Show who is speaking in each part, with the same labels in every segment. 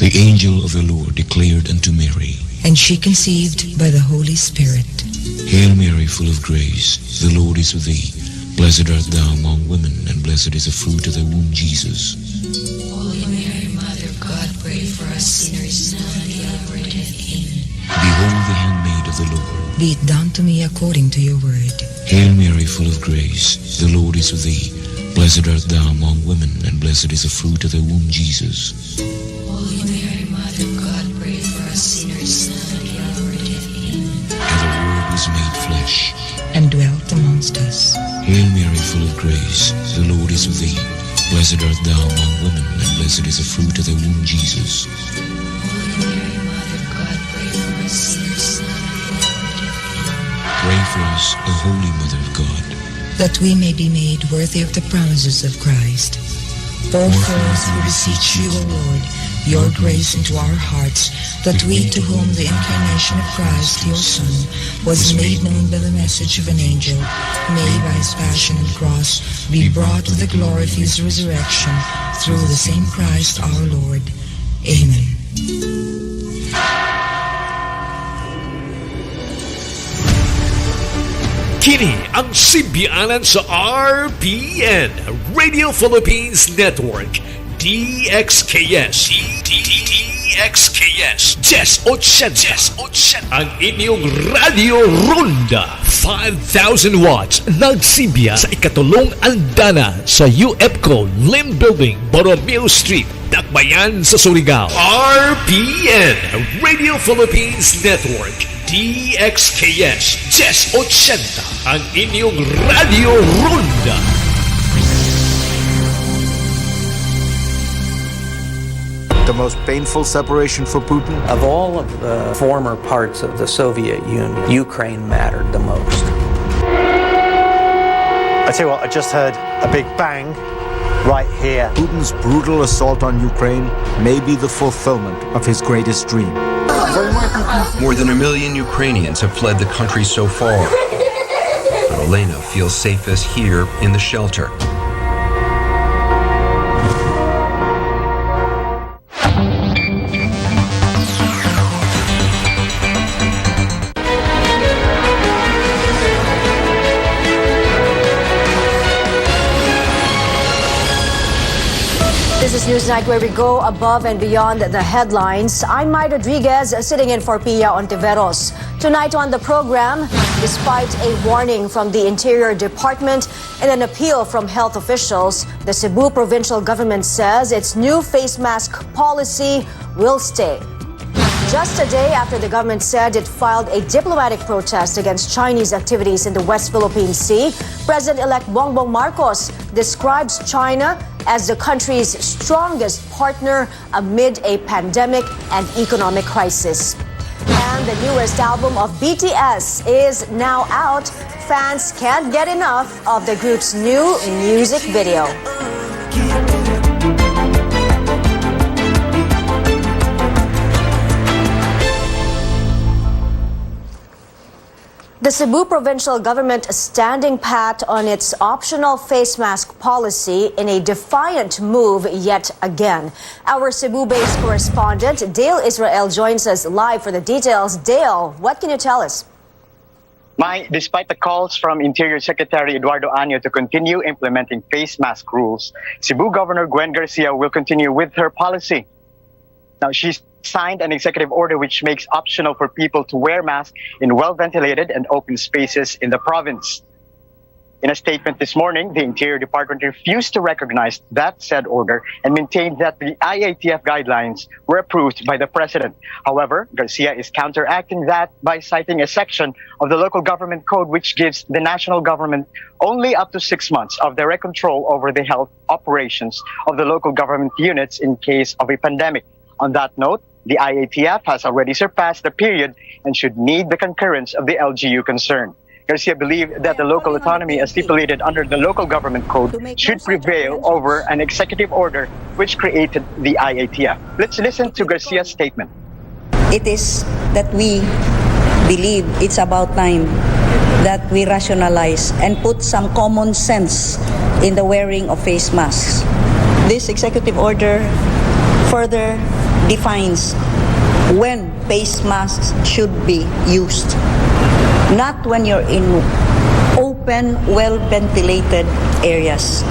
Speaker 1: The angel of the Lord declared unto Mary,
Speaker 2: and she conceived by the Holy Spirit.
Speaker 1: Hail Mary, full of grace, the Lord is with thee. Blessed art thou among women, and blessed is the fruit of thy womb, Jesus.
Speaker 3: Holy Mary, Mother of God, pray for us sinners now and at the hour of death. Amen.
Speaker 1: Behold the handmaid of the Lord.
Speaker 2: Be it done to me according to your word.
Speaker 1: Hail Mary, full of grace, the Lord is with thee. Blessed art thou among women, and blessed is the fruit of thy womb, Jesus.
Speaker 3: Holy Mary, Mother of God, pray for us sinners now and at the hour of death. Amen.
Speaker 1: And the Word was made flesh,
Speaker 2: and dwelt amongst us.
Speaker 1: Hail Mary, full of grace, the Lord is with thee. Blessed art thou among women, and blessed is the fruit of thy womb, Jesus.
Speaker 3: Holy Mary, Mother of God, pray for us sinners now and at the hour of death. Amen.
Speaker 1: Pray for us, O Holy Mother of God,
Speaker 2: that we may be made worthy of the promises of Christ. Pour forth, we beseech you, O Lord, your grace into our hearts, that we, to whom the incarnation of Christ, your Son, was made known by the message of an angel, may by his passion and cross be brought to the glory of his resurrection, through the same Christ our Lord. Amen.
Speaker 4: Kini ang simbianan sa RPN, Radio Philippines Network, DXKS, DXKS, 1080, ang inyong Radio Ronda, 5,000 watts, nagsimbiya sa ikatulong andana sa UFCO Lim Building, Borromeo Street, Dakbayan sa Surigao. RPN, Radio Philippines Network, DXKS 1080, ang inyong Radio Ronda.
Speaker 5: The most painful separation for Putin?
Speaker 6: Of all of the former parts of the Soviet Union, Ukraine mattered the most.
Speaker 5: I tell you what, I just heard a big bang right here. Putin's brutal assault on Ukraine may be the fulfillment of his greatest dream.
Speaker 7: More than 1 million Ukrainians have fled the country so far. But Elena feels safest here in the shelter.
Speaker 8: This is Newsnight, where we go above and beyond the headlines. I'm Mai Rodriguez, sitting in for Pia Ontiveros. Tonight on the program, despite a warning from the Interior Department and an appeal from health officials, the Cebu provincial government says its new face mask policy will stay. Just a day after the government said it filed a diplomatic protest against Chinese activities in the West Philippine Sea, President-elect Bongbong Marcos describes China as the country's strongest partner amid a pandemic and economic crisis. And the newest album of BTS is now out. Fans can't get enough of the group's new music video. The Cebu provincial government standing pat on its optional face mask policy in a defiant move yet again. Our Cebu-based correspondent Dale Israel joins us live for the details. Dale, what can you tell us?
Speaker 9: Despite the calls from Interior Secretary Eduardo Año to continue implementing face mask rules, Cebu Governor Gwen Garcia will continue with her policy. Now, she's signed an executive order which makes optional for people to wear masks in well-ventilated and open spaces in the province. In a statement this morning, the Interior Department refused to recognize that said order and maintained that the IATF guidelines were approved by the President. However, Garcia is counteracting that by citing a section of the local government code which gives the national government only up to 6 months of direct control over the health operations of the local government units in case of a pandemic. On that note, the IATF has already surpassed the period and should need the concurrence of the LGU concerned. Garcia believed that the local autonomy as stipulated under the local government code should prevail over an executive order which created the IATF. Let's listen to Garcia's statement.
Speaker 10: It is that we believe it's about time that we rationalize and put some common sense in the wearing of face masks. This executive order further defines when face masks should be used. Not when you're in open, well-ventilated areas.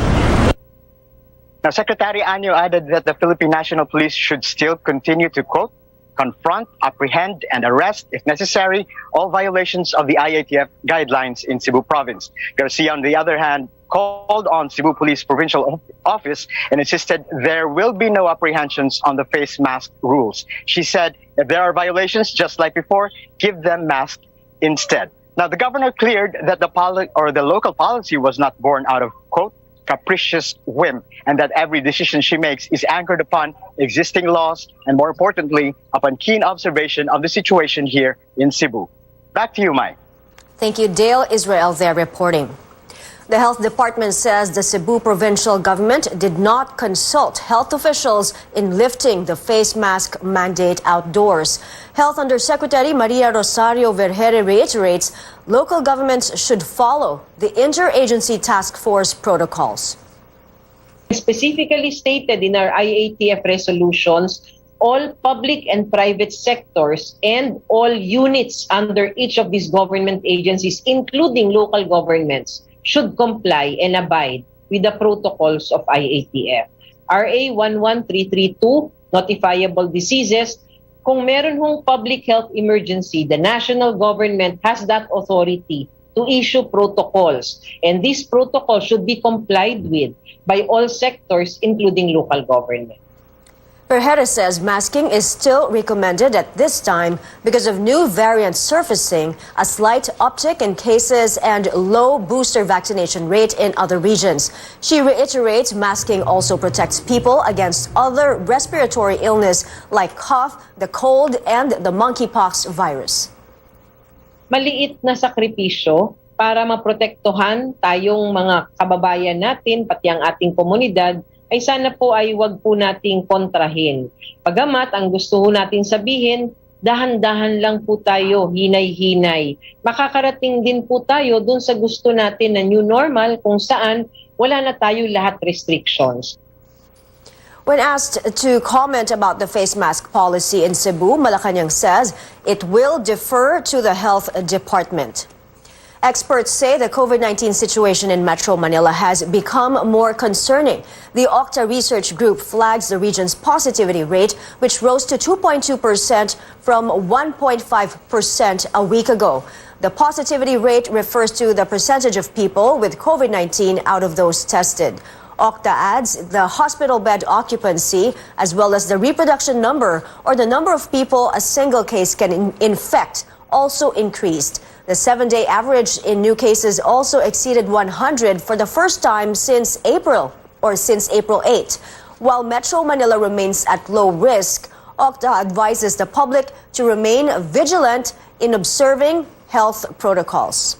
Speaker 9: Now, Secretary Anyo added that the Philippine National Police should still continue to, quote, confront, apprehend, and arrest, if necessary, all violations of the IATF guidelines in Cebu Province. Garcia, on the other hand, called on Cebu Police Provincial Office and insisted there will be no apprehensions on the face mask rules. She said, if there are violations, just like before, give them masks instead. Now, the governor cleared that the local policy was not born out of, quote, capricious whim, and that every decision she makes is anchored upon existing laws and, more importantly, upon keen observation of the situation here in Cebu. Back to you, Mai.
Speaker 8: Thank you, Dale Israel there reporting. The health department says the Cebu provincial government did not consult health officials in lifting the face mask mandate outdoors. Health Undersecretary Maria Rosario Vergere reiterates local governments should follow the interagency task force protocols.
Speaker 11: Specifically stated in our IATF resolutions, all public and private sectors and all units under each of these government agencies, including local governments, should comply and abide with the protocols of IATF. RA 11332, notifiable diseases. Kung meron hong public health emergency, the national government has that authority to issue protocols. And these protocols should be complied with by all sectors, including local government.
Speaker 8: Vergere says masking is still recommended at this time because of new variants surfacing, a slight uptick in cases, and low booster vaccination rate in other regions. She reiterates masking also protects people against other respiratory illness like cough, the cold, and the monkeypox virus.
Speaker 11: Maliit na sakripisyo para maprotektuhan tayong mga kababayan natin, pati ang ating komunidad, ay sana po ay wag po nating kontrahin. Pagamat ang gusto natin sabihin, dahan-dahan lang po tayo, hinay-hinay. Makakarating din po tayo dun sa gusto natin na new normal kung saan wala na tayo lahat restrictions.
Speaker 8: When asked to comment about the face mask policy in Cebu, Malacanang says it will defer to the health department. Experts say the COVID-19 situation in Metro Manila has become more concerning. The Octa Research Group flags the region's positivity rate, which rose to 2.2% from 1.5% a week ago. The positivity rate refers to the percentage of people with COVID-19 out of those tested. Octa adds the hospital bed occupancy, as well as the reproduction number, or the number of people a single case can infect, also increased. The 7-day average in new cases also exceeded 100 for the first time since April 8. While Metro Manila remains at low risk, Octa advises the public to remain vigilant in observing health protocols.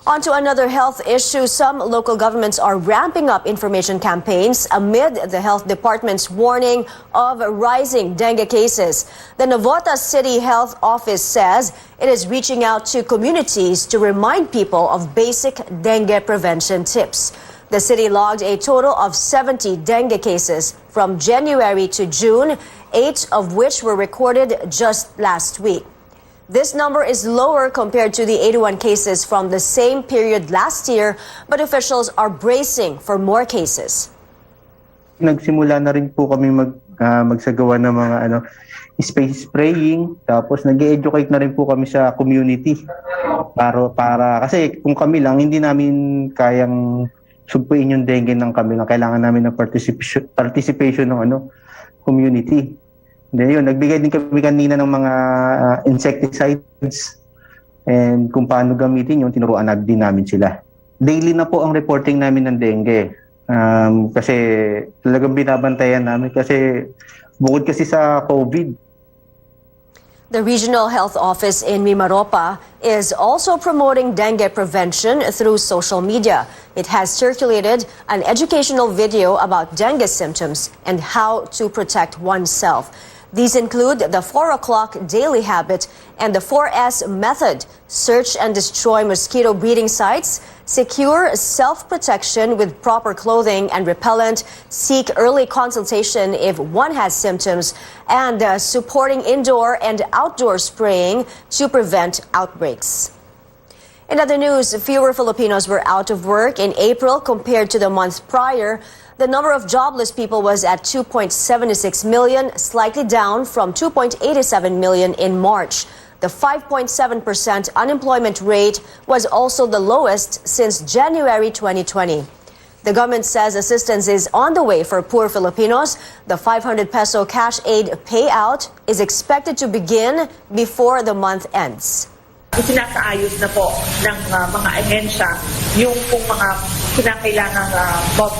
Speaker 8: On to another health issue. Some local governments are ramping up information campaigns amid the health department's warning of rising dengue cases. The Navotas City Health Office says it is reaching out to communities to remind people of basic dengue prevention tips. The city logged a total of 70 dengue cases from January to June, 8 of which were recorded just last week. This number is lower compared to the 81 cases from the same period last year, but officials are bracing for more cases.
Speaker 12: Nagsimula na rin po kami magsagawa ng mga space spraying, tapos nag-educate na rin po kami sa community para kasi kung kami lang hindi namin kayang sugpuin yung dengue ng kami lang, kailangan namin ng participation ng community. Yun, nagbigay din kami kanina ng mga insecticides and kung paano gamitin yun, tinuruan din namin sila. Daily na po ang reporting namin ng dengue. Kasi talagang binabantayan namin kasi bukod kasi sa COVID.
Speaker 8: The Regional Health Office in Mimaropa is also promoting dengue prevention through social media. It has circulated an educational video about dengue symptoms and how to protect oneself. These include the 4 o'clock daily habit and the 4S method: search and destroy mosquito breeding sites, secure self-protection with proper clothing and repellent, seek early consultation if one has symptoms, and supporting indoor and outdoor spraying to prevent outbreaks. In other news, fewer Filipinos were out of work in April compared to the month prior. The number of jobless people was at 2.76 million, slightly down from 2.87 million in March. The 5.7% unemployment rate was also the lowest since January 2020. The government says assistance is on the way for poor Filipinos. The 500 peso cash aid payout is expected to begin before the month ends.
Speaker 13: Isinasaayos na po ng mga ahensya yung kung mga kinakailangang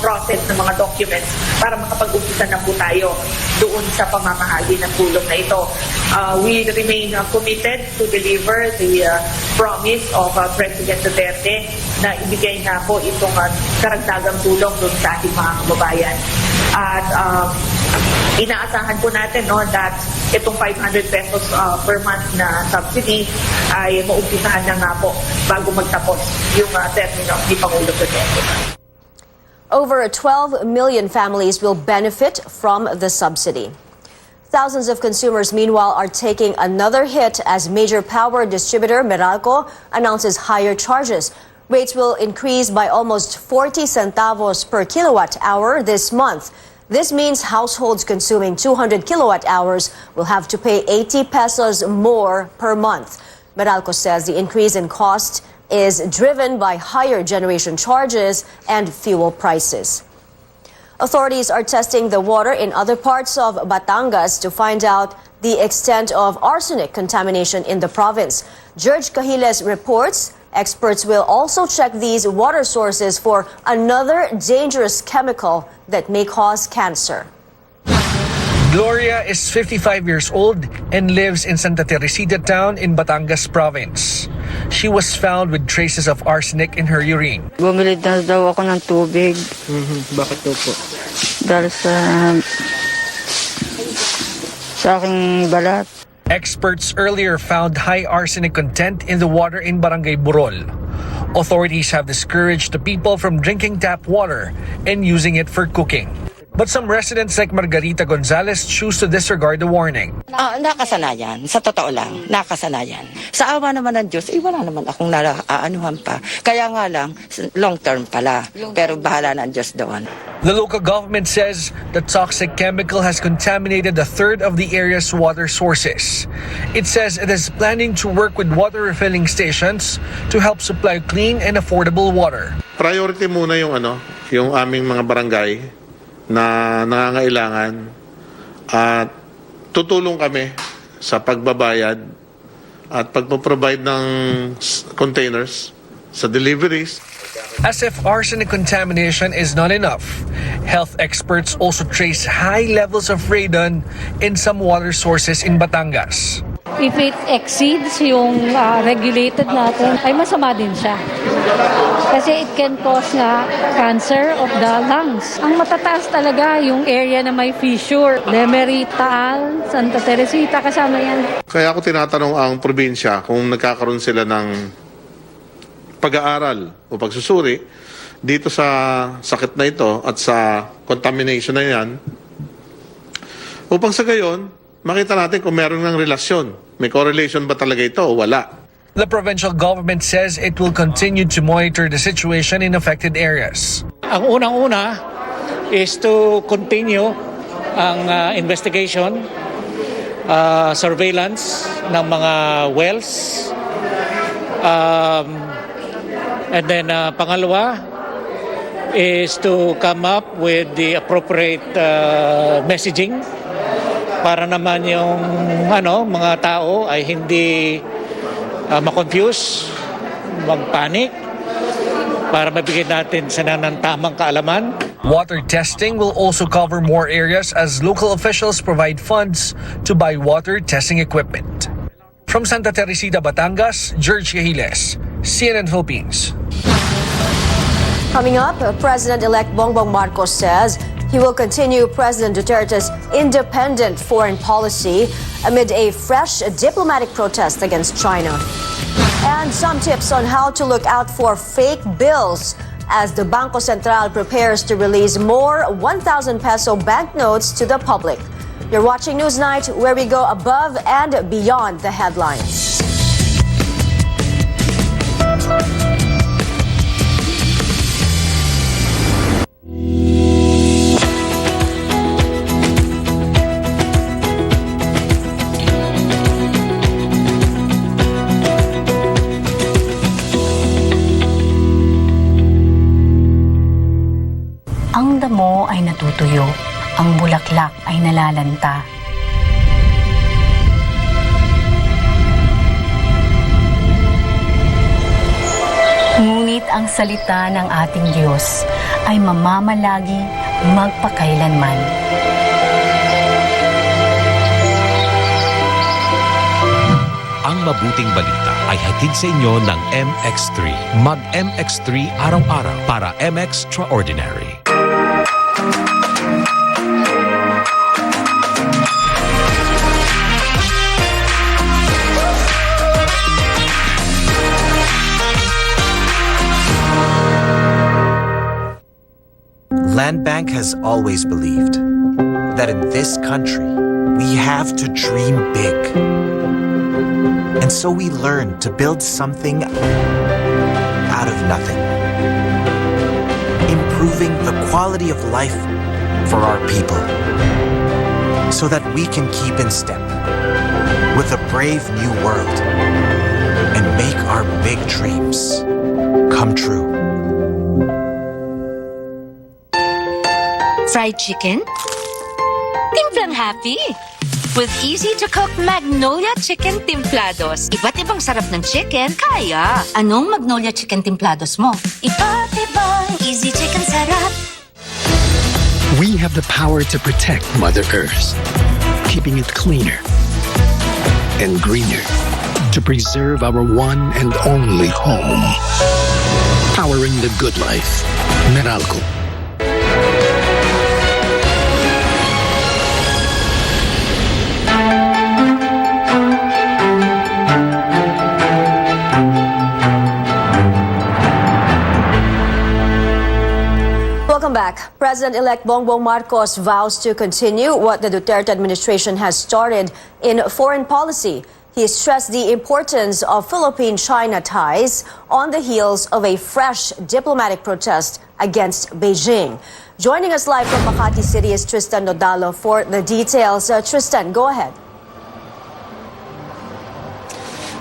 Speaker 13: process ng mga documents para makapag-umpisa na po tayo doon sa pamamahagi ng tulong na ito. We remain committed to deliver the promise of President Duterte na ibigay na po itong karagdagang tulong doon sa ating mga kababayan. At inaasahan po natin that itong 500 pesos per month na subsidy ay maumpisahan na nga po bago magtapos yung termino ni Pangulo Duterte.
Speaker 8: Over 12 million families will benefit from the subsidy. Thousands of consumers, meanwhile, are taking another hit as major power distributor Meralco announces higher charges. Rates will increase by almost 40 centavos per kilowatt hour this month. This means households consuming 200 kilowatt hours will have to pay 80 pesos more per month. Meralco says the increase in cost is driven by higher generation charges and fuel prices. Authorities are testing the water in other parts of Batangas to find out the extent of arsenic contamination in the province. George Cahiles reports experts will also check these water sources for another dangerous chemical that may cause cancer.
Speaker 14: Gloria is 55 years old and lives in Santa Teresita town in Batangas province. She was found with traces of arsenic in her urine.
Speaker 15: Bumili daw ako ng tubig.
Speaker 12: Bakit daw po?
Speaker 15: Dahil sa aking balat.
Speaker 14: Experts earlier found high arsenic content in the water in Barangay Burol. Authorities have discouraged the people from drinking tap water and using it for cooking. But some residents like Margarita Gonzalez choose to disregard the warning.
Speaker 15: Nakasanayan. Sa totoo lang, nakasanayan. Sa awa naman ng Diyos, wala naman akong naaanuhan pa. Kaya nga lang, long term pala. Pero bahala na ang Diyos doon.
Speaker 14: The local government says the toxic chemical has contaminated a third of the area's water sources. It says it is planning to work with water refilling stations to help supply clean and affordable water.
Speaker 16: Priority muna yung aming mga barangay na nangangailangan at tutulong kami sa pagbabayad at pagpo-provide ng containers sa deliveries.
Speaker 14: As if arsenic contamination is not enough, health experts also trace high levels of radon in some water sources in Batangas.
Speaker 17: If it exceeds yung regulated natin, ay masama din siya. Kasi it can cause cancer of the lungs. Ang matataas talaga yung area na may fissure. Lemery, Taal, Santa Teresita, kasama yan.
Speaker 16: Kaya ako tinatanong ang probinsya kung nagkakaroon sila ng pag-aaral o pagsusuri dito sa sakit na ito at sa contamination na yan, upang sa gayon, makita natin kung meron ng relasyon. May correlation ba talaga ito o wala?
Speaker 14: The provincial government says it will continue to monitor the situation in affected areas.
Speaker 18: Ang unang-una is to continue ang investigation, surveillance ng mga wells, and then pangalawa is to come up with the appropriate messaging para naman yung mga tao ay hindi ma-confuse, mag-panic, para mabigyan natin sila ng tamang kaalaman.
Speaker 14: Water testing will also cover more areas as local officials provide funds to buy water testing equipment. From Santa Teresita, Batangas, George Cahiles, CNN Philippines.
Speaker 8: Coming up, President-elect Bongbong Marcos says he will continue President Duterte's independent foreign policy amid a fresh diplomatic protest against China. And some tips on how to look out for fake bills as the Bangko Sentral prepares to release more 1,000 peso banknotes to the public. You're watching Newsnight, where we go above and beyond the headlines.
Speaker 19: Ang damo ay natutuyo, ang bulaklak ay nalalanta. Ngunit ang salita ng ating Diyos ay mamamalagi magpakailanman.
Speaker 20: Ang mabuting balita ay hatid sa inyo ng MX3. Mag-MX3 araw-araw para MX Extraordinary.
Speaker 21: Land Bank has always believed that in this country, we have to dream big. And so we learned to build something out of nothing, improving the quality of life for our people so that we can keep in step with a brave new world and make our big dreams come true.
Speaker 22: Fried chicken? Timplang happy! With easy-to-cook Magnolia Chicken Timplados. Iba't ibang sarap ng chicken, kaya. Anong Magnolia Chicken Timplados mo? Iba't ibang easy chicken sarap.
Speaker 23: We have the power to protect Mother Earth, keeping it cleaner and greener, to preserve our one and only home. Powering the good life. Meralco.
Speaker 8: Welcome back. President-elect Bongbong Marcos vows to continue what the Duterte administration has started in foreign policy. He stressed the importance of Philippine-China ties on the heels of a fresh diplomatic protest against Beijing. Joining us live from Makati City is Tristan Nodalo for the details. Tristan, go ahead.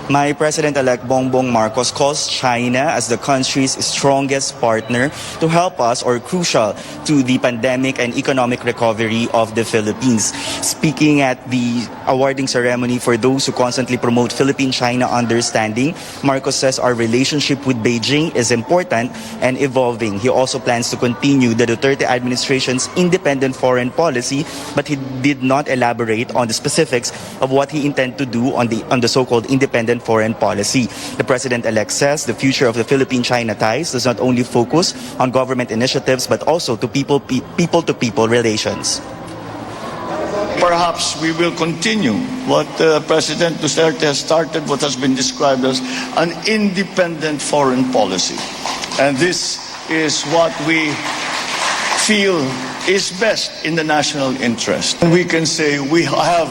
Speaker 24: My President-elect Bongbong Marcos calls China as the country's strongest partner to help us, or crucial to the pandemic and economic recovery of the Philippines. Speaking at the awarding ceremony for those who constantly promote Philippine-China understanding, Marcos says our relationship with Beijing is important and evolving. He also plans to continue the Duterte administration's independent foreign policy, but he did not elaborate on the specifics of what he intends to do on the so-called independent foreign policy. The President-elect says the future of the Philippine-China ties does not only focus on government initiatives but also to people-to-people relations.
Speaker 25: Perhaps we will continue what President Duterte has started, what has been described as an independent foreign policy. And this is what we feel is best in the national interest. And we can say we are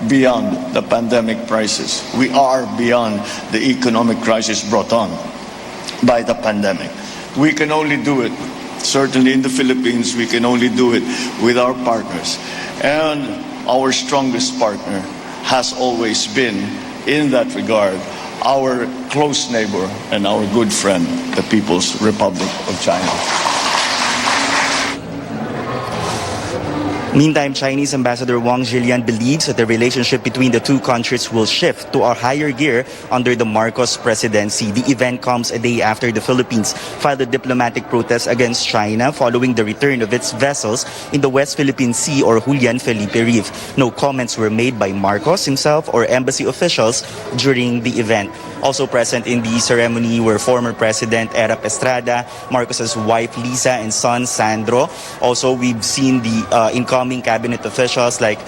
Speaker 25: beyond the pandemic crisis. We are beyond the economic crisis brought on by the pandemic. We can only do it, certainly in the Philippines, we can only do it with our partners. And our strongest partner has always been, in that regard, our close neighbor and our good friend, the People's Republic of China.
Speaker 24: Meantime, Chinese Ambassador Wang Zhilian believes that the relationship between the two countries will shift to a higher gear under the Marcos presidency. The event comes a day after the Philippines filed a diplomatic protest against China following the return of its vessels in the West Philippine Sea or Julian Felipe Reef. No comments were made by Marcos himself or embassy officials during the event. Also present in the ceremony were former President Erap Estrada, Marcos's wife Lisa, and son Sandro. Also, we've seen the incoming cabinet officials like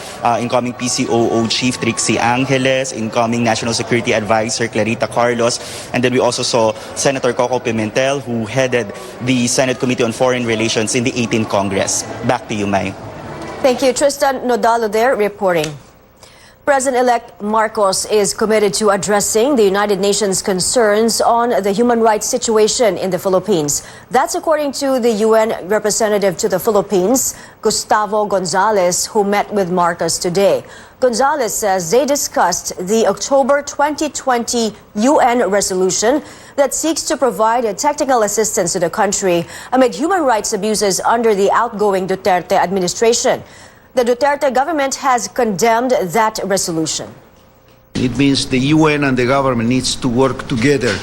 Speaker 24: incoming PCOO Chief Trixie Angeles, incoming National Security Advisor Clarita Carlos, and then we also saw Senator Coco Pimentel, who headed the Senate Committee on Foreign Relations in the 18th Congress. Back to you, Mai.
Speaker 8: Thank you. Tristan Nodalo there reporting. President-elect Marcos is committed to addressing the United Nations concerns on the human rights situation in the Philippines. That's according to the UN representative to the Philippines, Gustavo Gonzalez, who met with Marcos today. Gonzalez says they discussed the October 2020 UN resolution that seeks to provide technical assistance to the country amid human rights abuses under the outgoing Duterte administration. The Duterte government has condemned that resolution.
Speaker 1: It means the UN and the government needs to work together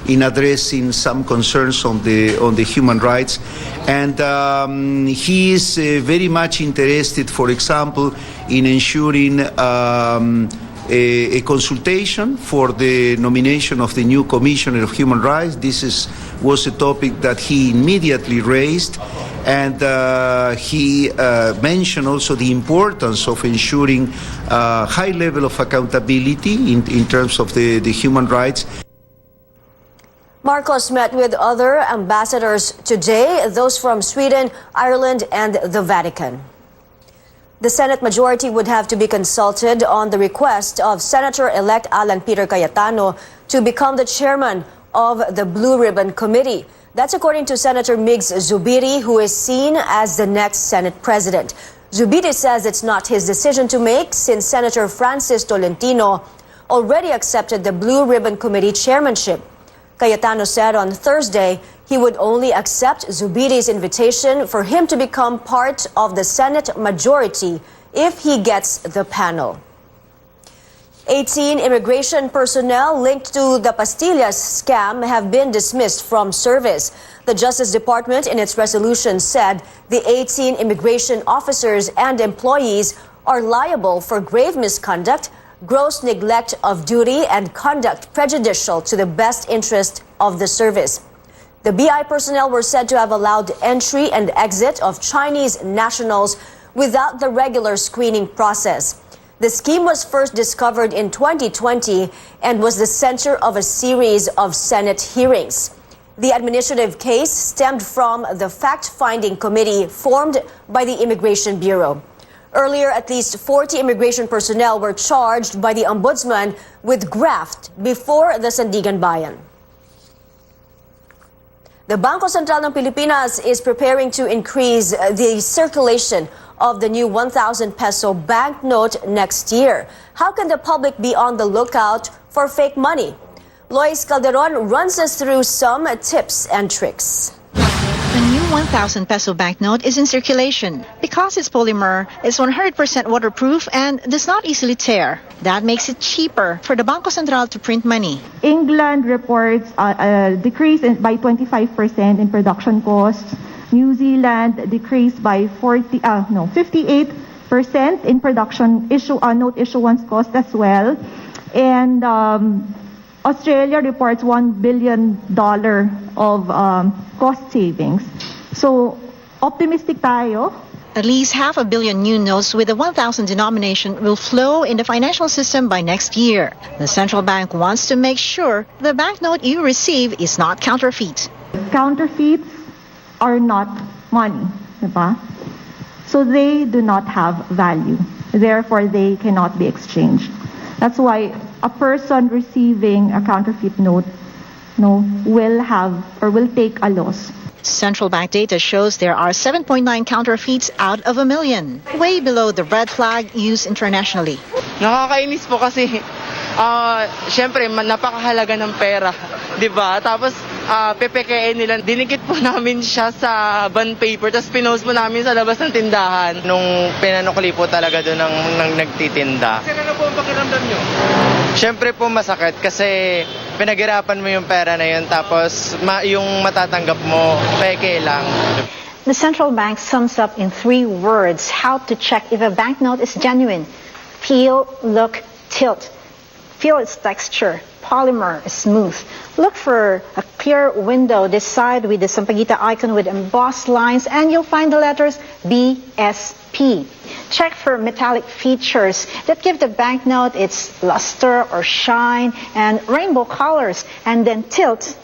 Speaker 1: in addressing some concerns on the human rights, and he is very much interested, for example, in ensuring a consultation for the nomination of the new Commissioner of Human Rights. This was a topic that he immediately raised, and he mentioned also the importance of ensuring a high level of accountability in terms of the human rights.
Speaker 8: Marcos met with other ambassadors today, those from Sweden, Ireland, and the Vatican. The Senate majority would have to be consulted on the request of Senator-elect Alan Peter Cayetano to become the chairman of the Blue Ribbon Committee. That's according to Senator Migs Zubiri, who is seen as the next Senate president. Zubiri says it's not his decision to make since Senator Francis Tolentino already accepted the Blue Ribbon Committee chairmanship. Cayetano said on Thursday he would only accept Zubiri's invitation for him to become part of the Senate majority if he gets the panel. 18 immigration personnel linked to the Pastillas scam have been dismissed from service. The Justice Department in its resolution said the 18 immigration officers and employees are liable for grave misconduct, gross neglect of duty, and conduct prejudicial to the best interest of the service. The BI personnel were said to have allowed entry and exit of Chinese nationals without the regular screening process. The scheme was first discovered in 2020 and was the center of a series of Senate hearings. The administrative case stemmed from the fact-finding committee formed by the Immigration Bureau. Earlier, at least 40 immigration personnel were charged by the Ombudsman with graft before the Sandigan Bayan. The Bangko Sentral ng Pilipinas is preparing to increase the circulation of the new 1,000 peso banknote next year. How can the public be on the lookout for fake money? Lois Calderon runs us through some tips and tricks.
Speaker 2: The new 1,000 peso banknote is in circulation because its polymer is 100% waterproof and does not easily tear. That makes it cheaper for the Bangko Sentral to print money.
Speaker 3: England reports a decrease by 25% in production costs. New Zealand decreased by 58% in production note issuance cost as well. And Australia reports $1 billion of cost savings. So, optimistic tayo.
Speaker 2: At least 500 million new notes with the 1,000 denomination will flow in the financial system by next year. The central bank wants to make sure the banknote you receive is not counterfeit.
Speaker 3: Counterfeits are not money, diba? So they do not have value. Therefore, they cannot be exchanged. That's why a person receiving a counterfeit note will take a loss.
Speaker 2: Central bank data shows there are 7.9 counterfeits out of 1 million, way below the red flag used internationally.
Speaker 4: Nakakainis po kasi syempre napakahalaga ng pera, 'di ba? Tapos pepekein nila, dinikit po namin siya sa bond paper, tapos pinost po namin sa labas ng tindahan. Nung pinanukli po talaga doon ng nagtitinda.
Speaker 6: Kasi ano po ang pakiramdam nyo?
Speaker 4: Syempre po masakit kasi pinaghirapan mo yung pera na yun, tapos yung matatanggap mo, peke lang.
Speaker 2: The central bank sums up in 3 words how to check if a banknote is genuine. Feel, look, tilt. Feel its texture. polymer is smooth. Look for a clear window this side with the Sampaguita icon with embossed lines, and you'll find the letters BSP. Check for metallic features that give the banknote its luster or shine and rainbow colors, and then tilt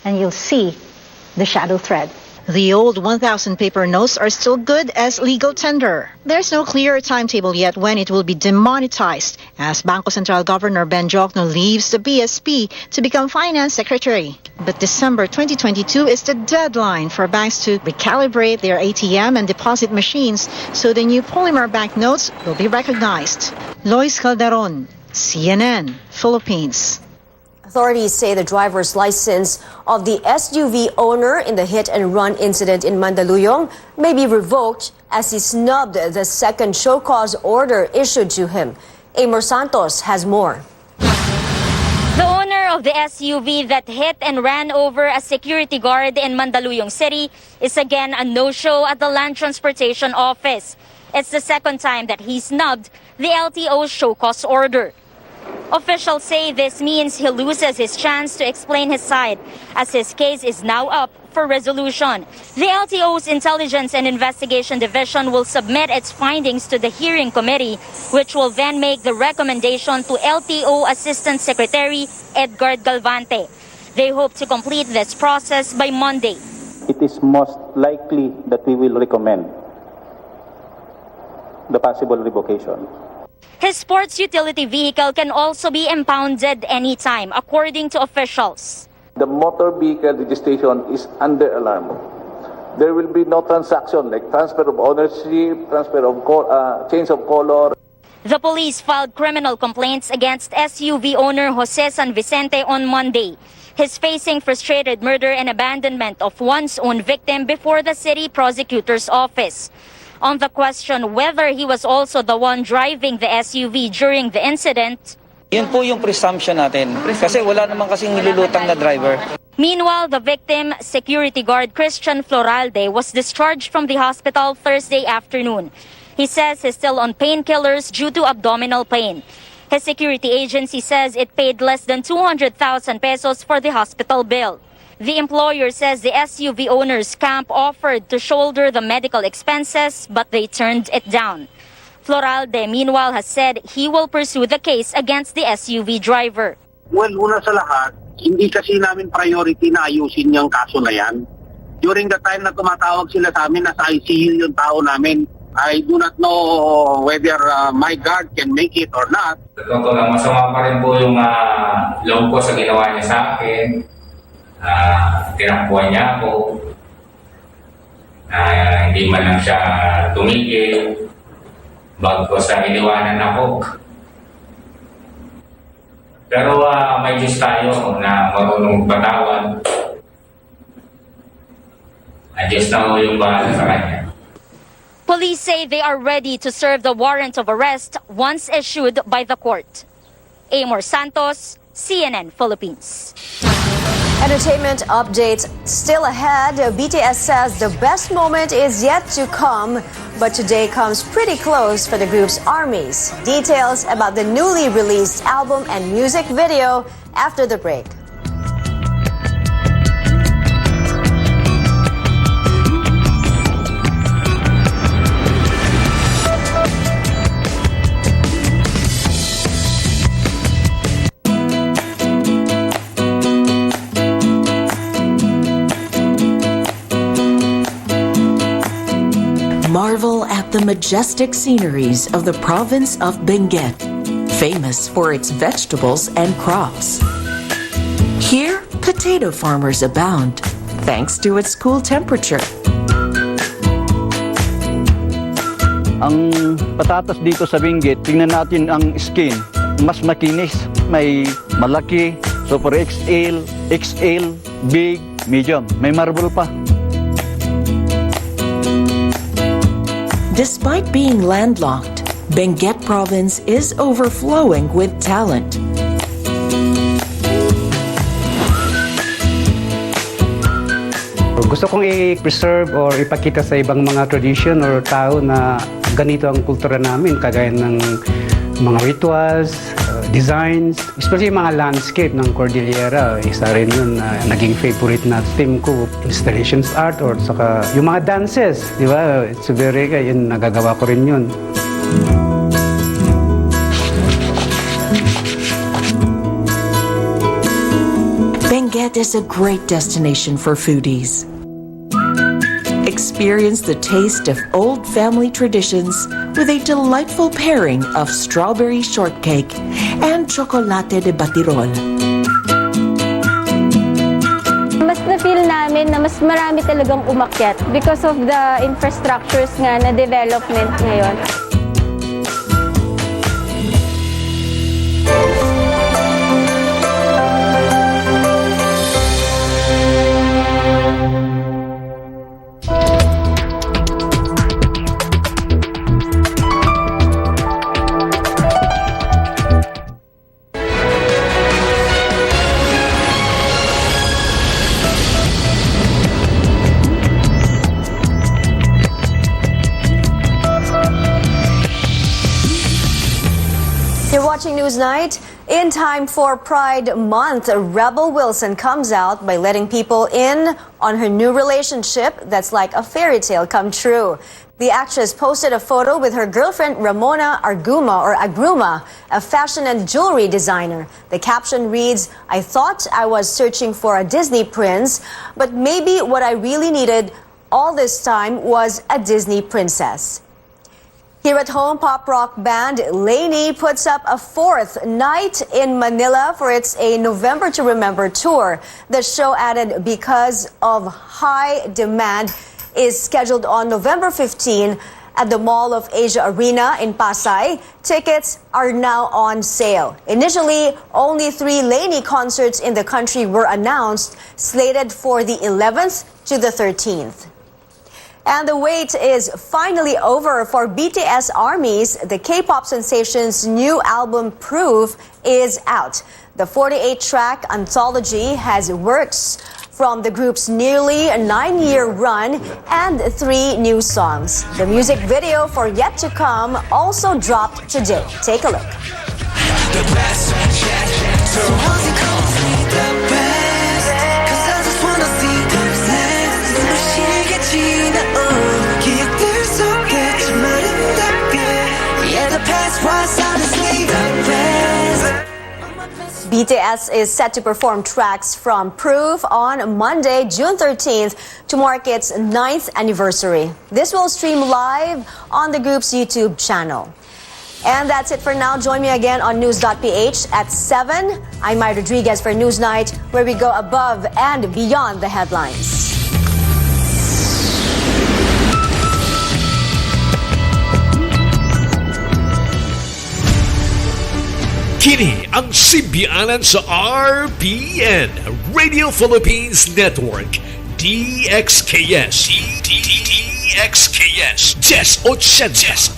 Speaker 2: and you'll see the shadow thread. The old 1,000 paper notes are still good as legal tender. There's no clear timetable yet when it will be demonetized, as Bangko Sentral Governor Ben Jokno leaves the BSP to become Finance Secretary. But December 2022 is the deadline for banks to recalibrate their ATM and deposit machines, so the new polymer banknotes will be recognized. Lois Calderon, CNN, Philippines.
Speaker 8: Authorities say the driver's license of the SUV owner in the hit-and-run incident in Mandaluyong may be revoked as he snubbed the second show cause order issued to him. Amor Santos has more.
Speaker 5: The owner of the SUV that hit and ran over a security guard in Mandaluyong City is again a no-show at the Land Transportation Office. It's the second time that he snubbed the LTO's show cause order. Officials say this means he loses his chance to explain his side, as his case is now up for resolution. The LTO's Intelligence and Investigation Division will submit its findings to the hearing committee, which will then make the recommendation to LTO Assistant Secretary Edgar Galvante. They hope to complete this process by Monday.
Speaker 6: It is most likely that we will recommend the possible revocation.
Speaker 5: His sports utility vehicle can also be impounded anytime, according to officials.
Speaker 6: The motor vehicle registration is under alarm. There will be no transaction like transfer of ownership, transfer of change of color.
Speaker 5: The police filed criminal complaints against SUV owner Jose San Vicente on Monday. He's facing frustrated murder and abandonment of one's own victim before the city prosecutor's office. On the question whether he was also the one driving the SUV during the incident,
Speaker 7: yun po yung presumption natin. Kasi wala naman kasing nilulutang na driver.
Speaker 5: Meanwhile, the victim, security guard Christian Floralde, was discharged from the hospital Thursday afternoon. He says he's still on painkillers due to abdominal pain. His security agency says it paid less than 200,000 pesos for the hospital bill. The employer says the SUV owner's camp offered to shoulder the medical expenses, but they turned it down. Floralde, meanwhile, has said he will pursue the case against the SUV driver.
Speaker 9: Well, una sa lahat, hindi kasi namin priority na ayusin yung kaso na yan. During the time na tumatawag sila sa amin, nasa ICU yung tao namin. I do not know whether my guard can make it or not.
Speaker 10: Totoo lang, masama pa rin po yung loob ko sa ginawa niya sa akin. Tinakbuhan niya ako. Hindi man lang siya tumigil. Bago sa iniwanan ako. Pero may Diyos tayo na marunong patawad. Diyos na yung bahala sa kanya.
Speaker 5: Police say they are ready to serve the warrant of arrest once issued by the court. Amor Santos, CNN Philippines.
Speaker 8: Entertainment updates still ahead. BTS says the best moment is yet to come, but today comes pretty close for the group's ARMYs. Details about the newly released album and music video after the break.
Speaker 26: Marvel at the majestic sceneries of the province of Benguet, famous for its vegetables and crops. Here, potato farmers abound, thanks to its cool temperature.
Speaker 27: Ang patatas dito sa Benguet, tingnan natin ang skin, mas makinis, may malaki, Super XL, XL, big, medium, may marble pa.
Speaker 26: Despite being landlocked, Benguet province is overflowing with talent.
Speaker 28: Gusto kong i-preserve or ipakita sa ibang mga tradition or tao na ganito ang kultura namin, kagaya ng mga rituals, designs, especially yung mga landscape ng Cordillera. Isa rin yun na naging favorite na theme ko, installations art or saka yung mga dances, di ba? It's very, yun, nagagawa ko rin yun.
Speaker 26: Benguet is a great destination for foodies. Experience the taste of old family traditions with a delightful pairing of strawberry shortcake and chocolate de batirol.
Speaker 11: Mas na-feel namin na mas marami talagang umakyat because of the infrastructures nga na development ngayon.
Speaker 8: You're watching Newsnight. In time for Pride Month, Rebel Wilson comes out by letting people in on her new relationship that's like a fairy tale come true. The actress posted a photo with her girlfriend Ramona Agruma, a fashion and jewelry designer. The caption reads, "I thought I was searching for a Disney prince, but maybe what I really needed all this time was a Disney princess." Here at home, pop rock band Lainey puts up a fourth night in Manila for its A November to Remember tour. The show added because of high demand is scheduled on November 15 at the Mall of Asia Arena in Pasay. Tickets are now on sale. Initially, only 3 Lainey concerts in the country were announced, slated for the 11th to the 13th. And the wait is finally over for BTS ARMY's, the K-pop sensation's new album Proof is out. The 48-track anthology has works from the group's nearly 9-year run and 3 new songs. The music video for Yet to Come also dropped today. Take a look.
Speaker 12: The best, so what's it called? The best, 'cause I just wanna see the next.
Speaker 8: BTS is set to perform tracks from Proof on Monday, June 13th, to mark its 9th anniversary. This will stream live on the group's YouTube channel. And that's it for now. Join me again on news.ph at 7. I'm Maya Rodriguez for Newsnight, where we go above and beyond the headlines.
Speaker 20: Kini ang simbianan sa RPN, Radio Philippines Network, DXKS. DXKS 1080.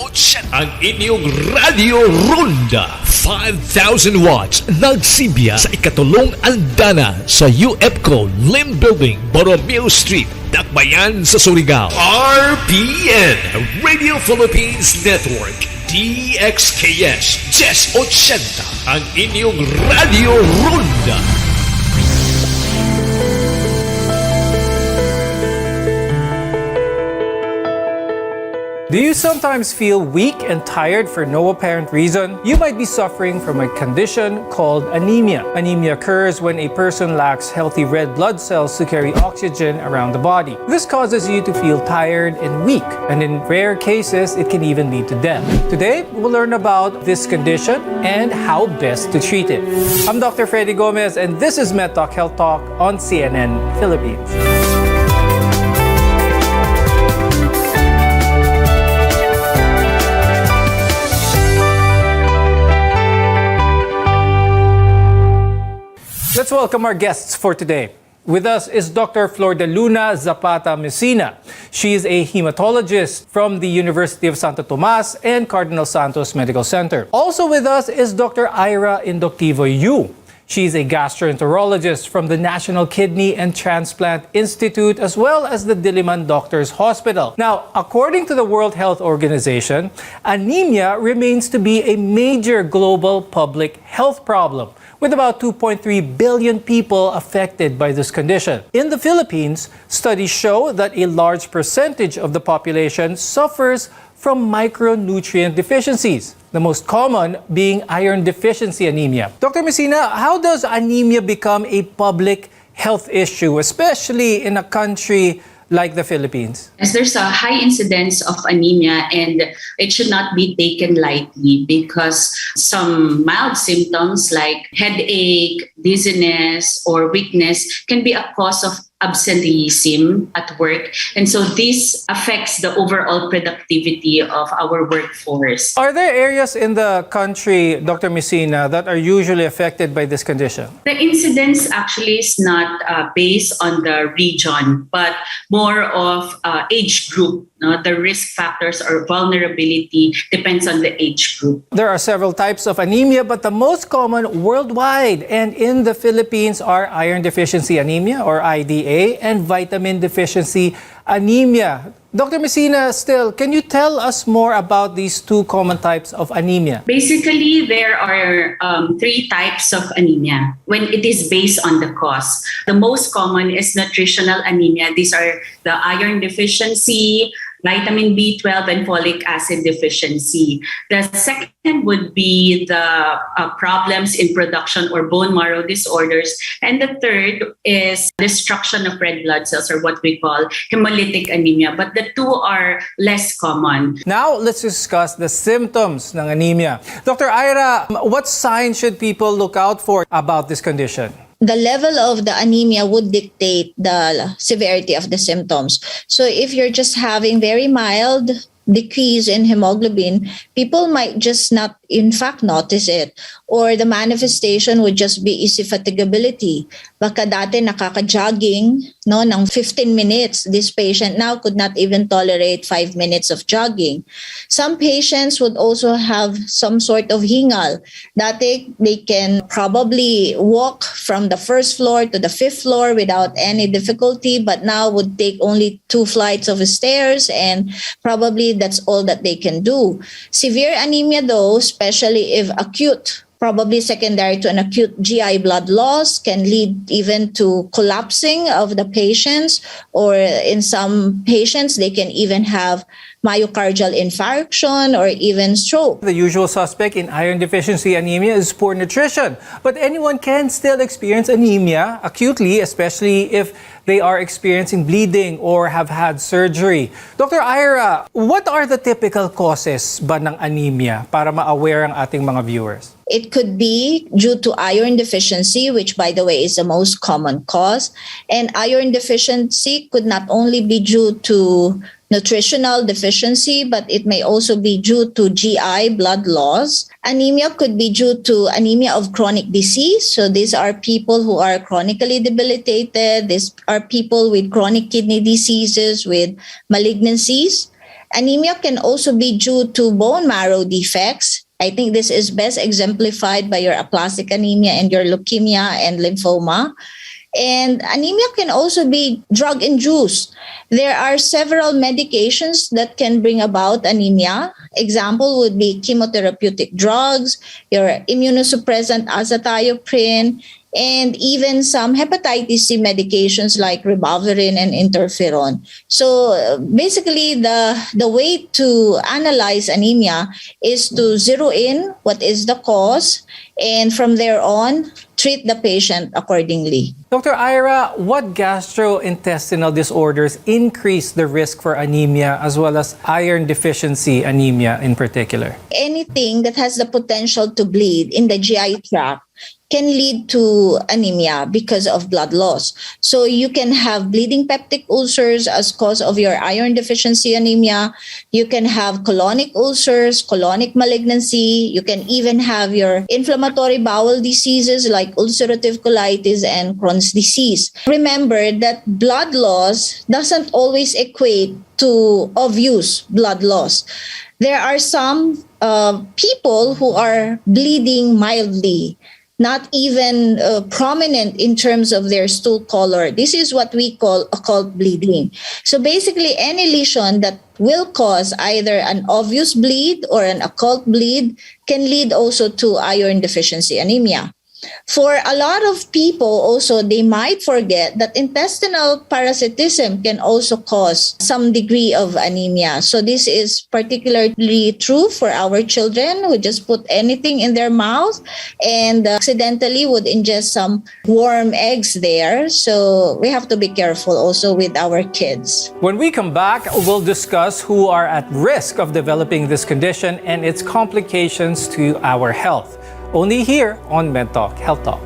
Speaker 20: Ang inyong Radio Ronda. 5,000 watts nagsimbiya sa ikatulong andana sa UFCO Lim Building, Borromeo Street, Dakbayan sa Surigao. RPN, Radio Philippines Network, DXKS 1080, ang inyong Radio Ronda.
Speaker 13: Do you sometimes feel weak and tired for no apparent reason? You might be suffering from a condition called anemia. Anemia occurs when a person lacks healthy red blood cells to carry oxygen around the body. This causes you to feel tired and weak, and in rare cases, it can even lead to death. Today, we'll learn about this condition and how best to treat it. I'm Dr. Freddy Gomez, and this is MedTalk Health Talk on CNN Philippines. Let's welcome our guests for today. With us is Dr. Flor de Luna Zapata Messina. She is a hematologist from the University of Santo Tomas and Cardinal Santos Medical Center. Also with us is Dr. Ira Indoctivo Yu. She's a gastroenterologist from the National Kidney and Transplant Institute as well as the Diliman Doctors Hospital. Now, according to the World Health Organization, anemia remains to be a major global public health problem, with about 2.3 billion people affected by this condition. In the Philippines, studies show that a large percentage of the population suffers from micronutrient deficiencies, the most common being iron deficiency anemia. Dr. Messina, how does anemia become a public health issue, especially in a country like the Philippines?
Speaker 14: As there's a high incidence of anemia, and it should not be taken lightly because some mild symptoms like headache, dizziness, or weakness can be a cause of absenteeism at work. And so this affects the overall productivity of our workforce.
Speaker 13: Are there areas in the country, Dr. Messina, that are usually affected by this condition?
Speaker 14: The incidence actually is not based on the region, but more of age group. The risk factors or vulnerability depends on the age group.
Speaker 13: There are several types of anemia, but the most common worldwide and in the Philippines are iron deficiency anemia or IDA and vitamin deficiency anemia. Dr. Messina, still, can you tell us more about these two common types of anemia?
Speaker 14: Basically, there are 3 types of anemia when it is based on the cause. The most common is nutritional anemia. These are the iron deficiency, vitamin B12, and folic acid deficiency. The second would be the problems in production or bone marrow disorders. And the third is destruction of red blood cells, or what we call hemolytic anemia. But the two are less common.
Speaker 13: Now, let's discuss the symptoms ng anemia. Dr. Ira, what signs should people look out for about this condition?
Speaker 15: The level of the anemia would dictate the severity of the symptoms. So if you're just having very mild decrease in hemoglobin, people might just not, in fact, notice it. Or the manifestation would just be easy fatigability. Baka dati nakaka-jogging ng 15 minutes. This patient now could not even tolerate 5 minutes of jogging. Some patients would also have some sort of hingal. Dati they can probably walk from the first floor to the 5th floor without any difficulty, but now would take only 2 flights of stairs, and probably that's all that they can do. Severe anemia though, especially if acute, probably secondary to an acute GI blood loss, can lead even to collapsing of the patients, or in some patients, they can even have myocardial infarction or even stroke.
Speaker 13: The usual suspect in iron deficiency anemia is poor nutrition, but anyone can still experience anemia acutely, especially if they are experiencing bleeding or have had surgery. Dr. Ira, what are the typical causes ba ng anemia para ma-aware ang ating mga viewers?
Speaker 15: It could be due to iron deficiency, which, by the way, is the most common cause. And iron deficiency could not only be due to nutritional deficiency, but it may also be due to GI blood loss. Anemia could be due to anemia of chronic disease. So these are people who are chronically debilitated. These are people with chronic kidney diseases, with malignancies. Anemia can also be due to bone marrow defects. I think this is best exemplified by your aplastic anemia and your leukemia and lymphoma. And anemia can also be drug-induced. There are several medications that can bring about anemia. Example would be chemotherapeutic drugs, your immunosuppressant azathioprine, and even some hepatitis C medications like ribavirin and interferon. So basically, the way to analyze anemia is to zero in what is the cause, and from there on, treat the patient accordingly.
Speaker 13: Dr. Ira, what gastrointestinal disorders increase the risk for anemia as well as iron deficiency anemia in particular?
Speaker 15: Anything that has the potential to bleed in the GI tract can lead to anemia because of blood loss. So you can have bleeding peptic ulcers as cause of your iron deficiency anemia. You can have colonic ulcers, colonic malignancy. You can even have your inflammatory bowel diseases like ulcerative colitis and Crohn's disease. Remember that blood loss doesn't always equate to obvious blood loss. There are some people who are bleeding mildly. not even prominent in terms of their stool color. This is what we call occult bleeding. So basically, any lesion that will cause either an obvious bleed or an occult bleed can lead also to iron deficiency anemia. For a lot of people also, they might forget that intestinal parasitism can also cause some degree of anemia. So this is particularly true for our children who just put anything in their mouth and accidentally would ingest some warm eggs there. So we have to be careful also with our kids.
Speaker 13: When we come back, we'll discuss who are at risk of developing this condition and its complications to our health. Only here on MedTalk Health Talk.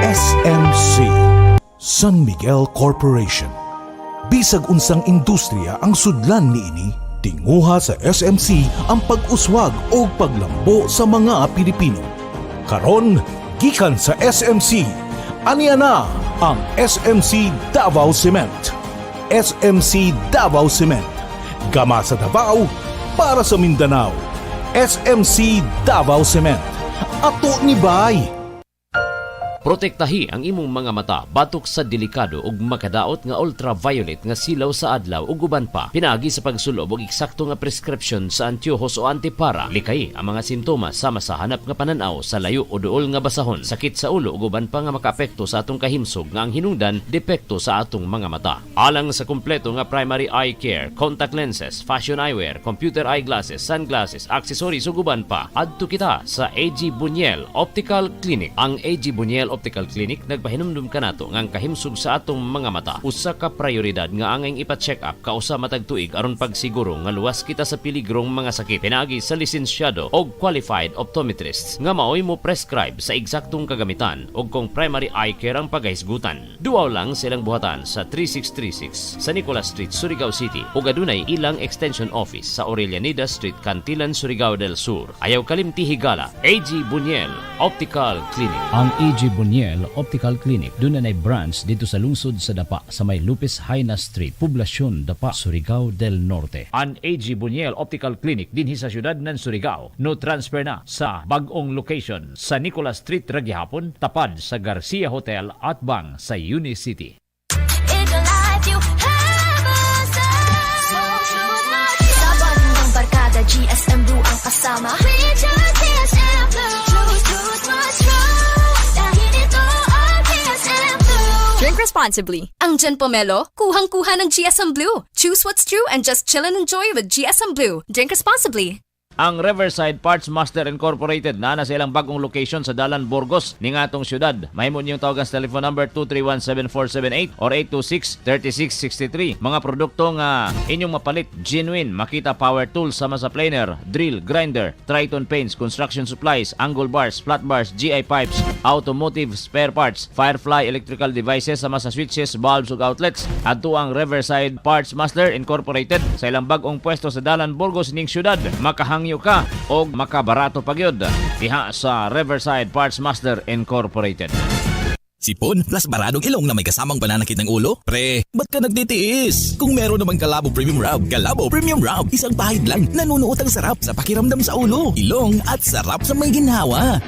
Speaker 16: SMC, San Miguel Corporation. Bisag unsang industriya ang sudlan niini, tinguha sa SMC ang pag-uswag o paglambo sa mga Pilipino. Karon, gikan sa SMC, aniya na ang SMC Davao Cement. SMC Davao Cement. Gama sa Davao para sa Mindanao. SMC Davao Cement. Ato ni Bay.
Speaker 17: Protektahi ang imong mga mata batok sa delikado ug makadaot nga ultraviolet nga silaw sa adlaw ug uban pa. Pinaagi sa pagsulob og eksakto nga prescription sa antiojos o antipara. Likay ang mga sintomas sama sa hanap nga pananaw sa layo o duol nga basahon, sakit sa ulo ug uban pa nga makaapekto sa atong kahimsog nga ang hinungdan depekto sa atong mga mata. Alang sa kumpleto nga primary eye care, contact lenses, fashion eyewear, computer eyeglasses, sunglasses, accessories ug uban pa, adto kita sa AG Buñuel Optical Clinic. Ang AG Buñuel Optical Clinic nagpahinumdum kanato nga ang kahimsog sa atong mga mata usa ka prioridad nga angay ipa-check up kausa matag tuig aron pagsiguro nga luwas kita sa piligrong mga sakit. Pinaagi sa lisensyado og qualified optometrists nga maoy mo prescribe sa eksaktong kagamitan og kung primary eye care ang paghisgutan. Duaw lang silang buhatan sa 3636 sa Nicolas Street, Surigao City ug adunay ilang extension office sa Aurelianida Street, Cantilan, Surigao del Sur. Ayaw kalimti higala, AG Buñuel Optical Clinic.
Speaker 18: Ang AG Buñuel Optical Clinic doon na branch dito sa lungsod sa Dapa sa may Lupis Haina Street, Poblasyon Dapa, Surigao del Norte.
Speaker 17: Ang AG Buñuel Optical Clinic dinhi sa syudad ng Surigao. No transfer na sa bag-ong location sa Nicolas Street, Ragyahapon, tapad sa Garcia Hotel at bang sa Unicity.
Speaker 12: GSM Blue ang kasama. Drink responsibly. Ang Gen Pomelo, kuhang-kuha ng GSM Blue. Choose what's true and just chill and enjoy with GSM Blue. Drink responsibly.
Speaker 17: Ang Riverside Parts Master Incorporated na sa ilang bagong location sa Dalan, Burgos, ning atong syudad. Mahimo niyong tawagan sa telephone number 231-7478 or 826-3663. Mga produkto nga inyong mapalit, genuine, Makita Power Tools sama sa planer, drill, grinder, Triton Paints, construction supplies, angle bars, flat bars, GI pipes, automotive spare parts, Firefly electrical devices sama sa switches, bulbs ug outlets. Adto ang Riverside Parts Master Incorporated sa ilang bagong pwesto sa Dalan, Burgos ning syudad. Makahangyo ka o makabarato pagyod diha sa Riverside Parts Master Incorporated.
Speaker 19: Sipon plus baradong ilong na may kasamang pananakit ng ulo? Pre, ba't ka nagtitiis? Kung meron namang Calabo Premium Rub, Calabo Premium Rub, isang pahid lang, nanunuot ang sarap sa pakiramdam sa ulo, ilong at sarap sa may ginhawa.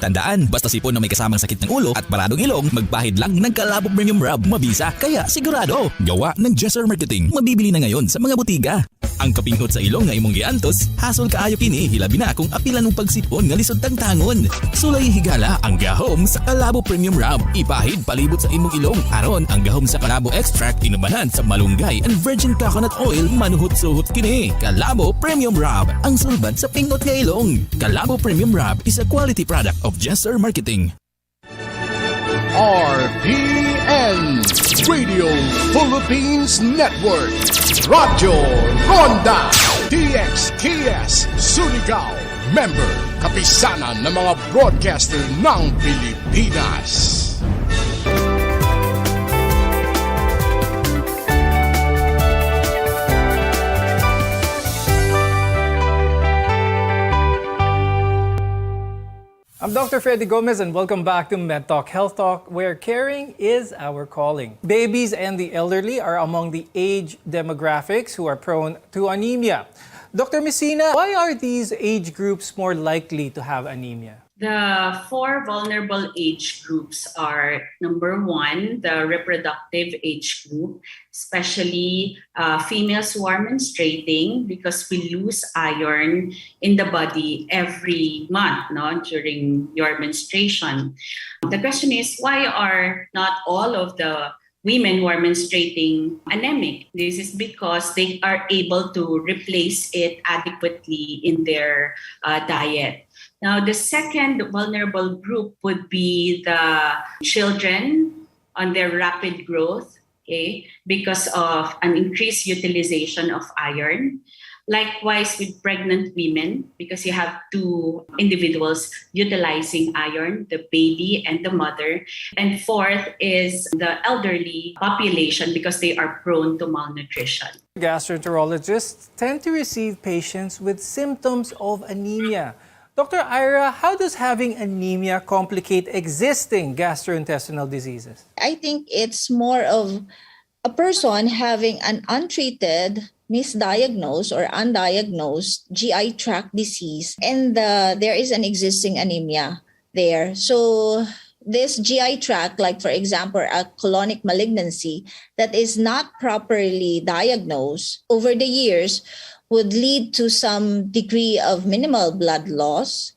Speaker 19: Tandaan, basta sipon na may kasamang sakit ng ulo at baradong ilong, magpahid lang ng Calabo Premium Rub. Mabisa, kaya sigurado. Gawa ng Jesser Marketing. Mabibili na ngayon sa mga botiga. Ang kapinghot sa ilong nga imong giantos, hasol kaayo kini, hilabi na kung apilan ng pagsipon nga lisod tangtangon. Sulay higala ang gahom sa Calabo Premium Rub. Ipahid palibot sa imong ilong. Aron ang gahom sa Calabo Extract inubanan sa malunggay and virgin coconut oil manuhot-suhot kini. Calabo Premium Rub, ang sulbad sa pinghot nga ilong. Calabo Premium Rub is a quality product of Jesser Marketing.
Speaker 21: RPN Radio Philippines Network, Radyo Ronda DXKS Surigao, member kapisanan ng mga broadcaster ng Pilipinas.
Speaker 13: I'm Dr. Freddy Gomez and welcome back to Med Talk Health Talk, where caring is our calling. Babies and the elderly are among the age demographics who are prone to anemia. Dr. Messina, why are these age groups more likely to have anemia?
Speaker 14: The 4 vulnerable age groups are, number 1, the reproductive age group, especially females who are menstruating, because we lose iron in the body every month, during your menstruation. The question is, why are not all of the women who are menstruating anemic? This is because they are able to replace it adequately in their diet. Now, the second vulnerable group would be the children on their rapid growth, because of an increased utilization of iron. Likewise with pregnant women, because you have 2 individuals utilizing iron, the baby and the mother. And fourth is the elderly population, because they are prone to malnutrition.
Speaker 13: Gastroenterologists tend to receive patients with symptoms of anemia. Dr. Ira, how does having anemia complicate existing gastrointestinal diseases?
Speaker 15: I think it's more of a person having an untreated, misdiagnosed or undiagnosed GI tract disease, and there is an existing anemia there. So this GI tract, like for example, a colonic malignancy that is not properly diagnosed over the years, would lead to some degree of minimal blood loss,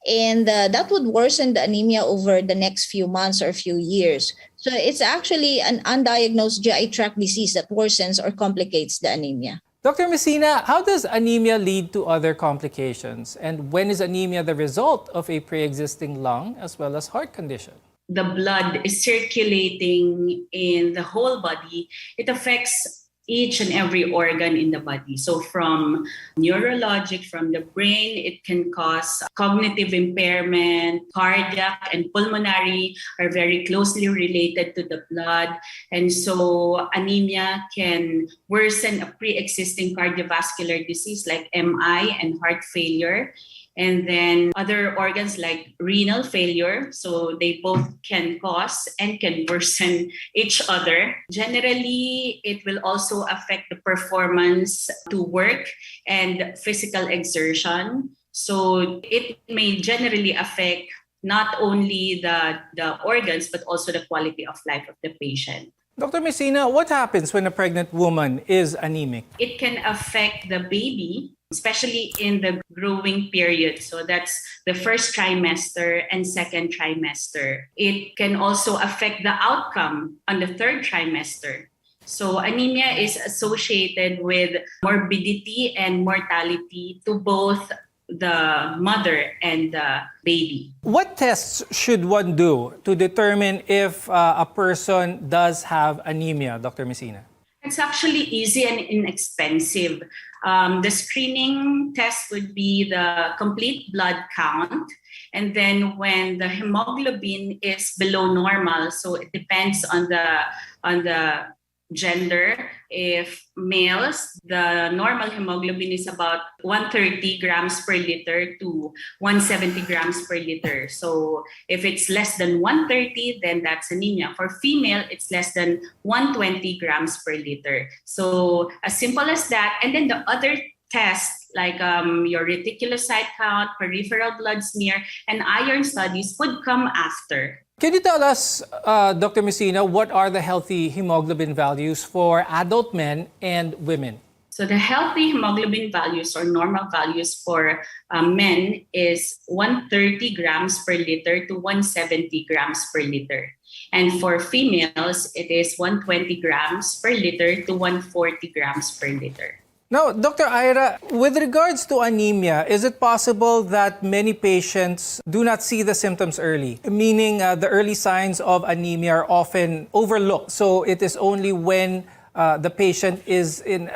Speaker 15: and that would worsen the anemia over the next few months or few years. So it's actually an undiagnosed GI tract disease that worsens or complicates the anemia.
Speaker 13: Dr. Messina, how does anemia lead to other complications? And when is anemia the result of a pre-existing lung as well as heart condition?
Speaker 14: The blood is circulating in the whole body. It affects each and every organ in the body. So from neurologic, from the brain, it can cause cognitive impairment. Cardiac and pulmonary are very closely related to the blood. And so anemia can worsen a pre-existing cardiovascular disease like MI and heart failure. And then other organs like renal failure. So they both can cause and can worsen each other. Generally, it will also affect the performance to work and physical exertion. So it may generally affect not only the organs, but also the quality of life of the patient.
Speaker 13: Dr. Messina, what happens when a pregnant woman is anemic?
Speaker 14: It can affect the baby, especially in the growing period. So that's the first trimester and second trimester. It can also affect the outcome on the third trimester. So anemia is associated with morbidity and mortality to both the mother and the baby.
Speaker 13: What tests should one do to determine if a person does have anemia, Dr. Messina?
Speaker 14: It's actually easy and inexpensive. The screening test would be the complete blood count. And then when the hemoglobin is below normal, so it depends on the gender. If males, the normal hemoglobin is about 130 grams per liter to 170 grams per liter. So if it's less than 130, then that's anemia. For female, it's less than 120 grams per liter. So as simple as that. And then the other tests like your reticulocyte count, peripheral blood smear, and iron studies would come after.
Speaker 13: Can you tell us, Dr. Messina, what are the healthy hemoglobin values for adult men and women?
Speaker 14: So the healthy hemoglobin values or normal values for men is 130 grams per liter to 170 grams per liter. And for females, it is 120 grams per liter to 140 grams per liter.
Speaker 13: Now, Dr. Ira, with regards to anemia, is it possible that many patients do not see the symptoms early? Meaning the early signs of anemia are often overlooked. So it is only when the patient is in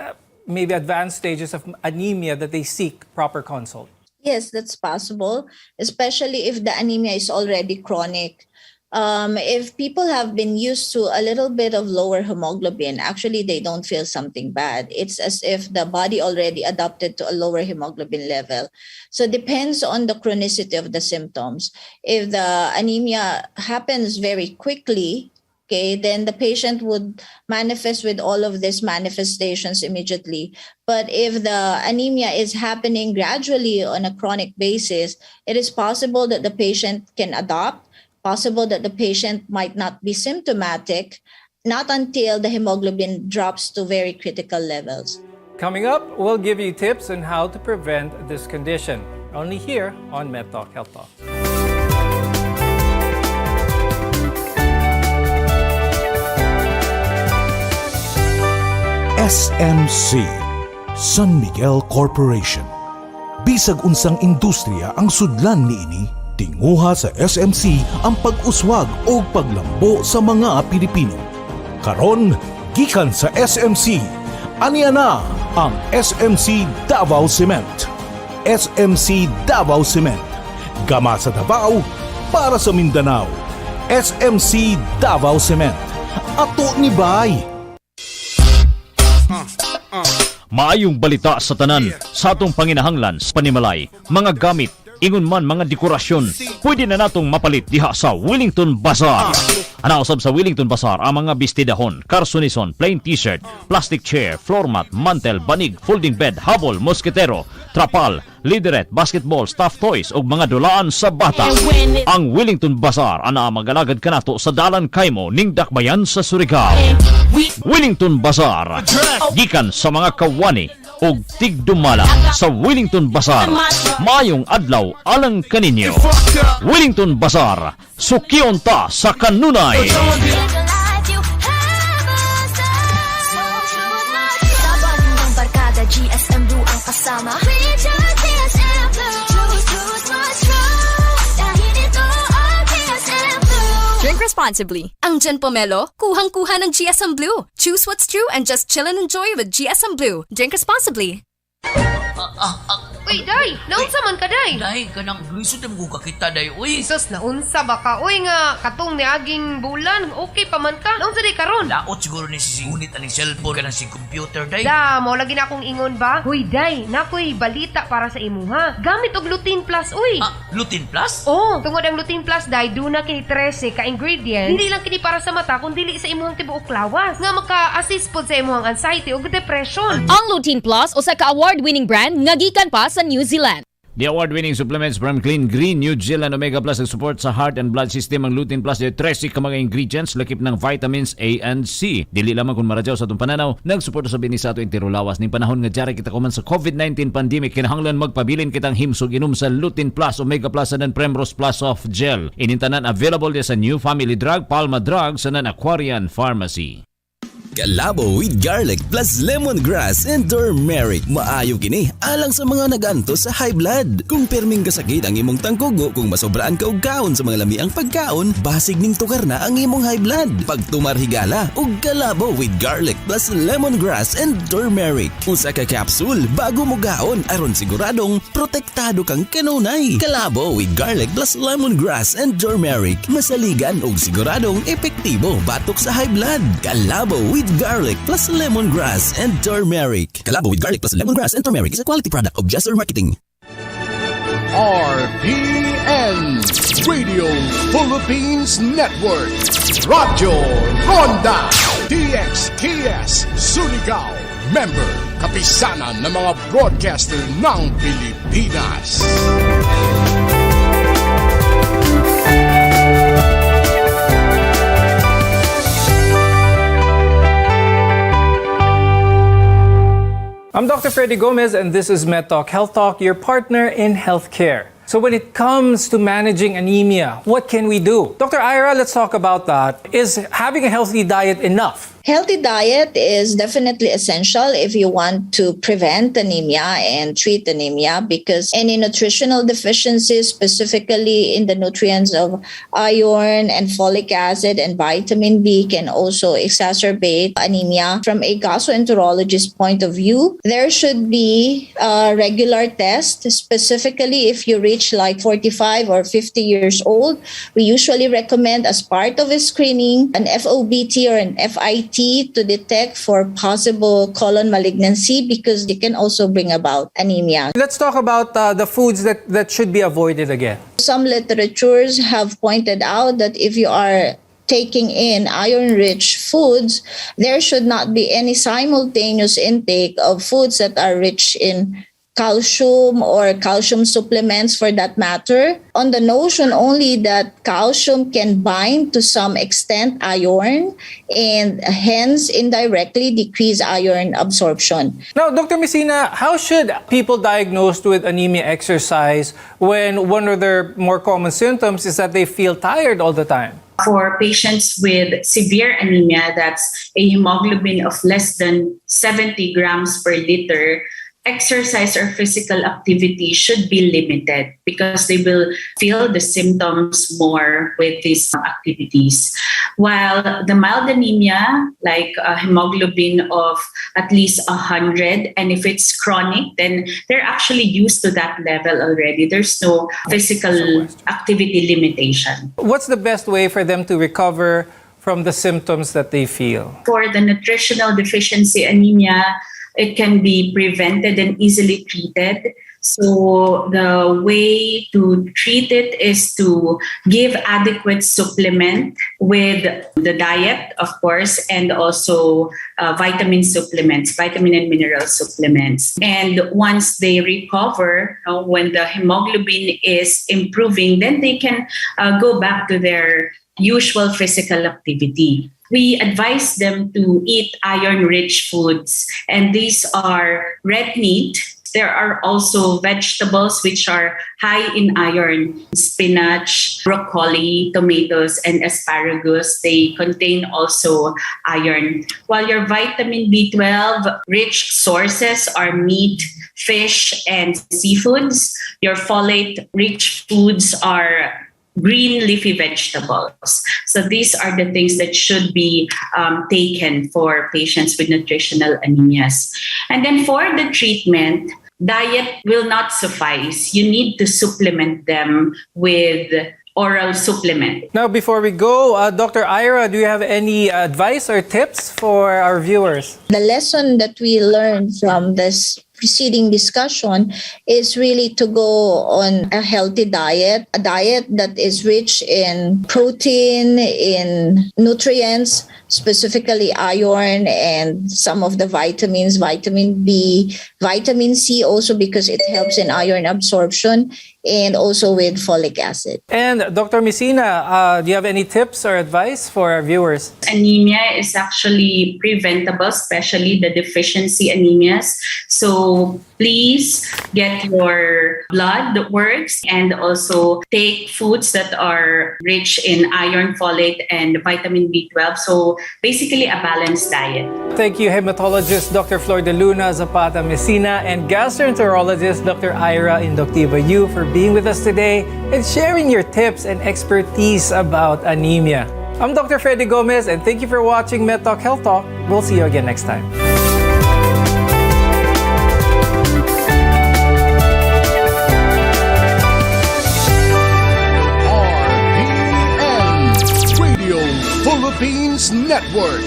Speaker 13: maybe advanced stages of anemia that they seek proper consult.
Speaker 15: Yes, that's possible, especially if the anemia is already chronic. if people have been used to a little bit of lower hemoglobin, actually they don't feel something bad. It's as if the body already adapted to a lower hemoglobin level. So it depends on the chronicity of the symptoms. If the anemia happens very quickly, okay, then the patient would manifest with all of these manifestations immediately. But if the anemia is happening gradually on a chronic basis, it is possible that the patient can adopt, possible that the patient might not be symptomatic, not until the hemoglobin drops to very critical levels.
Speaker 13: Coming up, we'll give you tips on how to prevent this condition. Only here on MedTalk Health Talk.
Speaker 16: SMC, San Miguel Corporation. Bisag unsang industriya ang sudlan niini, tinguha sa SMC ang pag-uswag o paglambo sa mga Pilipino. Karon, gikan sa SMC, aniya na ang SMC Davao Cement. SMC Davao Cement, gama sa Davao para sa Mindanao. SMC Davao Cement, ato ni Bay.
Speaker 18: Maayong balita sa tanan sa atong panginahanglan sa panimalay, mga gamit, ingon man mga dekorasyon, pwede na natong mapalit diha sa Wellington Bazaar. Anausab sa Wellington Bazaar ang mga bestidahon, karsunison, plain t-shirt, plastic chair, floor mat, mantel, banig, folding bed, habol, mosketero, trapal, lideret, basketball, stuffed toys ug mga dulaan sa bata. Ang Wellington Bazaar ana magalagad kanato sa Dalan Kaimo ning Dakbayan sa Surigao. Wellington Bazaar, gikan sa mga kawani og tigdumala sa Wellington Bazaar. Mayong adlaw alang kaninyo. Wellington Bazaar, sukion ta sa kanunay.
Speaker 12: GSM Blue ang kasama. Drink responsibly. Ang Gen Pomelo, kuhang-kuha ng GSM Blue. Choose what's true and just chill and enjoy with GSM Blue. Drink responsibly.
Speaker 1: Uy, Day! Naunsa man ka, Day?
Speaker 2: Day, kanang glisod na mga kakita, Day. Uy!
Speaker 1: Sus, naunsa ba ka? Uy nga, katong ni aging bulan. Okay pa man ka? Naunsa di karon?
Speaker 2: Laot siguro ni sisingunit aning cellphone kanang si computer, Day.
Speaker 1: Da, mo lagi na akong ingon ba? Uy, Day, nakoy balita para sa imuha. Gamit og Lutein Plus, uy!
Speaker 2: Lutein Plus?
Speaker 1: Oo, tungod ang Lutein Plus, Day, duna kini 13 ka-ingredients. Hindi lang kini para sa mata, kundi sa imuhang tibuok lawas. Nga maka-assist pod sa imuhang anxiety o depression.
Speaker 3: Ang Lutein Plus o sa ka-award-winning brand nga gikan pa sa New Zealand.
Speaker 18: The award-winning supplements from Clean Green New Zealand Omega Plus ang support sa heart and blood system. Ang Lutein Plus ay 13 ka mga ingredients lakip ng vitamins A and C. Dili lamang kung maradyaw sa atong pananaw, nagsuporta sa bini sa ato intero lawas ning panahon nga jari kita kuman sa COVID-19 pandemic. Kinahanglan magpabilin kitang himsog inom sa Lutein Plus, Omega Plus and Primrose Plus Soft Gel. Inintanan available sa New Family Drug, Palma Drug sa Aquarian Pharmacy.
Speaker 19: Kalabo with garlic plus lemongrass and turmeric. Maayo kini alang sa mga naganto sa high blood. Kung perming kasakit ang imong tangkugo, kung masobraan ka og kaon sa mga lamiang pagkaon, basig ning tukar na ang imong high blood. Pagtumar higala og kalabo with garlic plus lemongrass and turmeric. Usa ka capsule bago mo gaon aron siguradong protektado kang kanunay. Kalabo with garlic plus lemongrass and turmeric. Masaligan og siguradong epektibo batok sa high blood. Kalabo with garlic plus lemongrass and turmeric. Kalabo with garlic plus lemongrass and turmeric is a quality product of Jester Marketing.
Speaker 21: RPN Radio Philippines Network. Radyo Ronda DXKS Surigao. Member, kapisanan ng mga broadcaster ng Pilipinas.
Speaker 13: I'm Dr. Freddy Gomez, and this is MedTalk Health Talk, your partner in healthcare. So when it comes to managing anemia, what can we do? Dr. Ira, let's talk about that. Is having a healthy diet enough?
Speaker 15: Healthy diet is definitely essential if you want to prevent anemia and treat anemia, because any nutritional deficiencies, specifically in the nutrients of iron and folic acid and vitamin B, can also exacerbate anemia. From a gastroenterologist point of view, there should be a regular test, specifically if you reach like 45 or 50 years old. We usually recommend, as part of a screening, an FOBT or an FIT to detect for possible colon malignancy, because it can also bring about anemia.
Speaker 13: Let's talk about the foods that should be avoided again.
Speaker 15: Some literatures have pointed out that if you are taking in iron-rich foods, there should not be any simultaneous intake of foods that are rich in calcium or calcium supplements for that matter, on the notion only that calcium can bind to some extent iron and hence indirectly decrease iron absorption.
Speaker 13: Now, Dr. Messina, how should people diagnosed with anemia exercise when one of their more common symptoms is that they feel tired all the time?
Speaker 14: For patients with severe anemia, that's a hemoglobin of less than 70 grams per liter, exercise or physical activity should be limited because they will feel the symptoms more with these activities. While the mild anemia, like a hemoglobin of at least 100, and if it's chronic, then they're actually used to that level already. There's no physical activity limitation.
Speaker 13: What's the best way for them to recover from the symptoms that they feel?
Speaker 14: For the nutritional deficiency anemia, it can be prevented and easily treated. So the way to treat it is to give adequate supplement with the diet, of course, and also vitamin supplements, vitamin and mineral supplements. And once they recover, when the hemoglobin is improving, then they can go back to their usual physical activity. We advise them to eat iron-rich foods, and these are red meat. There are also vegetables which are high in iron: spinach, broccoli, tomatoes, and asparagus. They contain also iron. While your vitamin B12 rich sources are meat, fish, and seafoods, your folate rich foods are green leafy vegetables. So these are the things that should be taken for patients with nutritional anemias. And then for the treatment, diet will not suffice. You need to supplement them with oral supplement.
Speaker 13: Now, before we go, Dr. Ira, do you have any advice or tips for our viewers?
Speaker 15: The lesson that we learned from this preceding discussion is really to go on a healthy diet, a diet that is rich in protein, in nutrients, specifically iron and some of the vitamins, vitamin B, vitamin C also because it helps in iron absorption, and also with folic acid.
Speaker 13: And Dr. Messina, do you have any tips or advice for our viewers?
Speaker 14: Anemia is actually preventable, especially the deficiency anemias. So please get your blood works and also take foods that are rich in iron, folate, and vitamin B12. So basically a balanced diet.
Speaker 13: Thank you, hematologist Dr. Flor de Luna Zapata Messina and gastroenterologist Dr. Ira Inductiva Yu for being with us today and sharing your tips and expertise about anemia. I'm Dr. Freddy Gomez, and thank you for watching MedTalk Health Talk. We'll see you again next time.
Speaker 21: RPN Radio Philippines Network.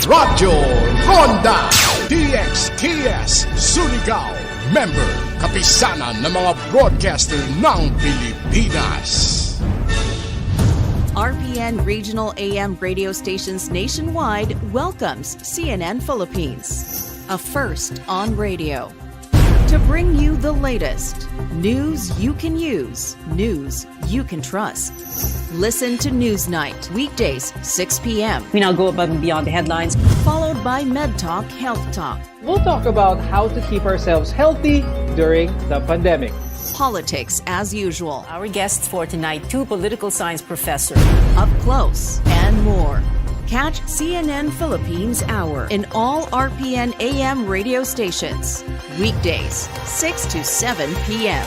Speaker 21: Radyo Ronda DXKS Surigao. Member, kapisanan ng mga broadcaster ng Pilipinas.
Speaker 4: RPN Regional AM radio stations nationwide welcomes CNN Philippines, a first on radio. To bring you the latest news you can use, news you can trust. Listen to Newsnight, weekdays, 6 p.m.
Speaker 6: We now go above and beyond the headlines.
Speaker 4: Followed by MedTalk Health Talk.
Speaker 13: We'll talk about how to keep ourselves healthy during the pandemic.
Speaker 4: Politics as usual.
Speaker 6: Our guests for tonight, two political science professors.
Speaker 4: Up close and more. Catch CNN Philippines Hour in all RPN AM radio stations. Weekdays, 6 to 7 p.m.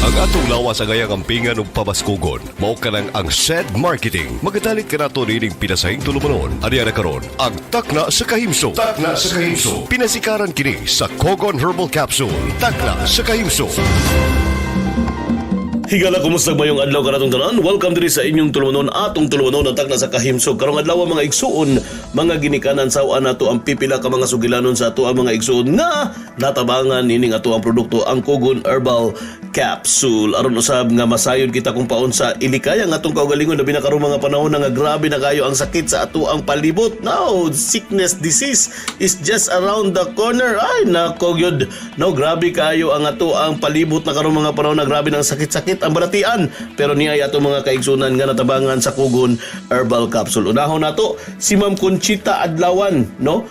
Speaker 5: Ang atong lawas ang ayang ampingan ng pabaskugon. Mao ka lang ang said marketing. Magadalit ka nato nining pinasahing tulumanon. Ariya na karon ang Takna sa Kahimso. Takna sa Kahimso. Pinasikaran kini sa Kogon Herbal Capsule. Takna sa Kahimso.
Speaker 7: Higala, kumusta ba yung adlaw karatong tanan? Welcome diri sa inyong tulumanon atong tulumanon ang Takna sa Kahimsog. Karong adlaw mga igsuon, mga ginikanan sawan nato ang pipila ka mga sugilanon sa ato ang mga igsuon nga natabangan nining ato ang produkto ang Kogon Herbal Capsule. Aron usab nga masayod kita kung paon sa ilikaya nga atong kaugalingon labi na karong mga panahon na nga grabe na kayo ang sakit sa ato ang palibot. Now, sickness, disease is just around the corner. Ay nako gyud. No, grabe kayo ang ato ang palibot na karong mga panahon na grabe ng sakit-sakit ang balatian, pero niya ato mga kaigsunan nga natabangan sa Kogon Herbal Capsule. Unahon nato si Ma'am Conchita Adlawan, no?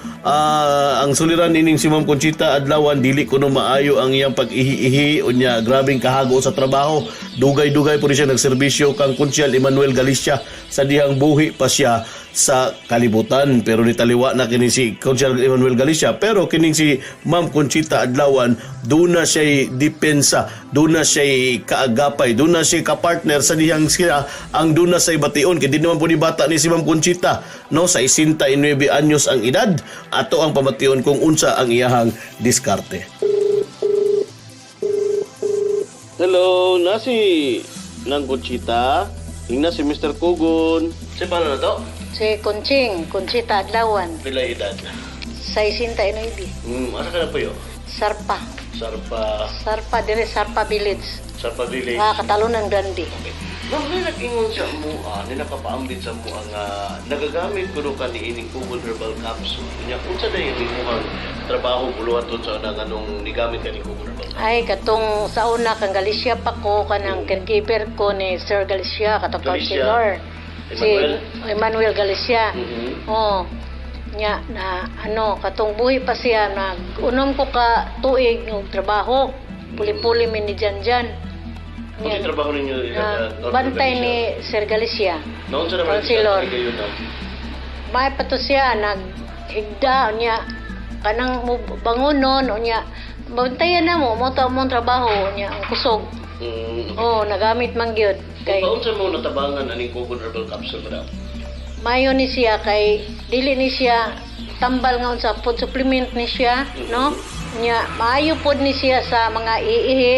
Speaker 7: Ang suliran ining si Ma'am Conchita Adlawan, dili kuno maayo ang iyang pag-ihi-ihi unya grabing kahago sa trabaho. Dugay-dugay po siya nagserbisyo kang Konsyal Emmanuel Galicia sa dihang buhi pa siya sa kalibutan, pero nitaliwa na kini si Konsyal Emmanuel Galicia, pero kining si Ma'am Conchita Adlawan duna siya depensa, duna siya kaagapay, duna siya kapartner sa dihang sila ang duna sa bation kay di naman po ni bata ni si Ma'am Conchita, no, sa 69 anyos ang edad. Ato ang pamation kung unsa ang iyahang diskarte. Hello, nasi Nang Conchita, ingna si Mr. Kogon. Si paano na to?
Speaker 9: Si Conchita Adlawan.
Speaker 7: Pila edad?
Speaker 9: 69.
Speaker 7: Asa ka na po yun?
Speaker 9: Sarpa. Dire Sarpa Village.
Speaker 7: Sarpa Village.
Speaker 9: Katalunan Grande.
Speaker 7: Okay. Nung nag-ingon sa mua, nakapaambit sa mua nga nagagamit ko ka ni ining Kogon Herbal Capsule. Kanya, unsa na yung imuhang trabaho buluhan doon sa anong nigamit ka ni Kogon Herbal Capsule?
Speaker 9: Ay, katong sa una kang Galicia pa ko, kanang caregiver ko ni Sir Galicia, katong counselor. Si Emmanuel Galicia. Oh. Nya na katong buhi pa siya na unom ko ka tuig ng trabaho. Puli-puli mi ni Janjan.
Speaker 7: Ano yung trabaho ninyo?
Speaker 9: Bantay ni Sir Galicia.
Speaker 7: Noon sa naman
Speaker 9: Counselor.
Speaker 7: kayo na?
Speaker 9: May pato siya, naghigda niya, kanang bangunon, niya, bantayan na mo mong trabaho niya, ang kusog. Nagamit man gyud.
Speaker 7: Kung paon sa mo natabangan aning Kogon Herbal Capsule ba daw?
Speaker 9: Mayo ni siya, kay dili ni siya tambal nga sa food supplement ni siya, no? Niya, maayo pod ni siya sa mga iihi,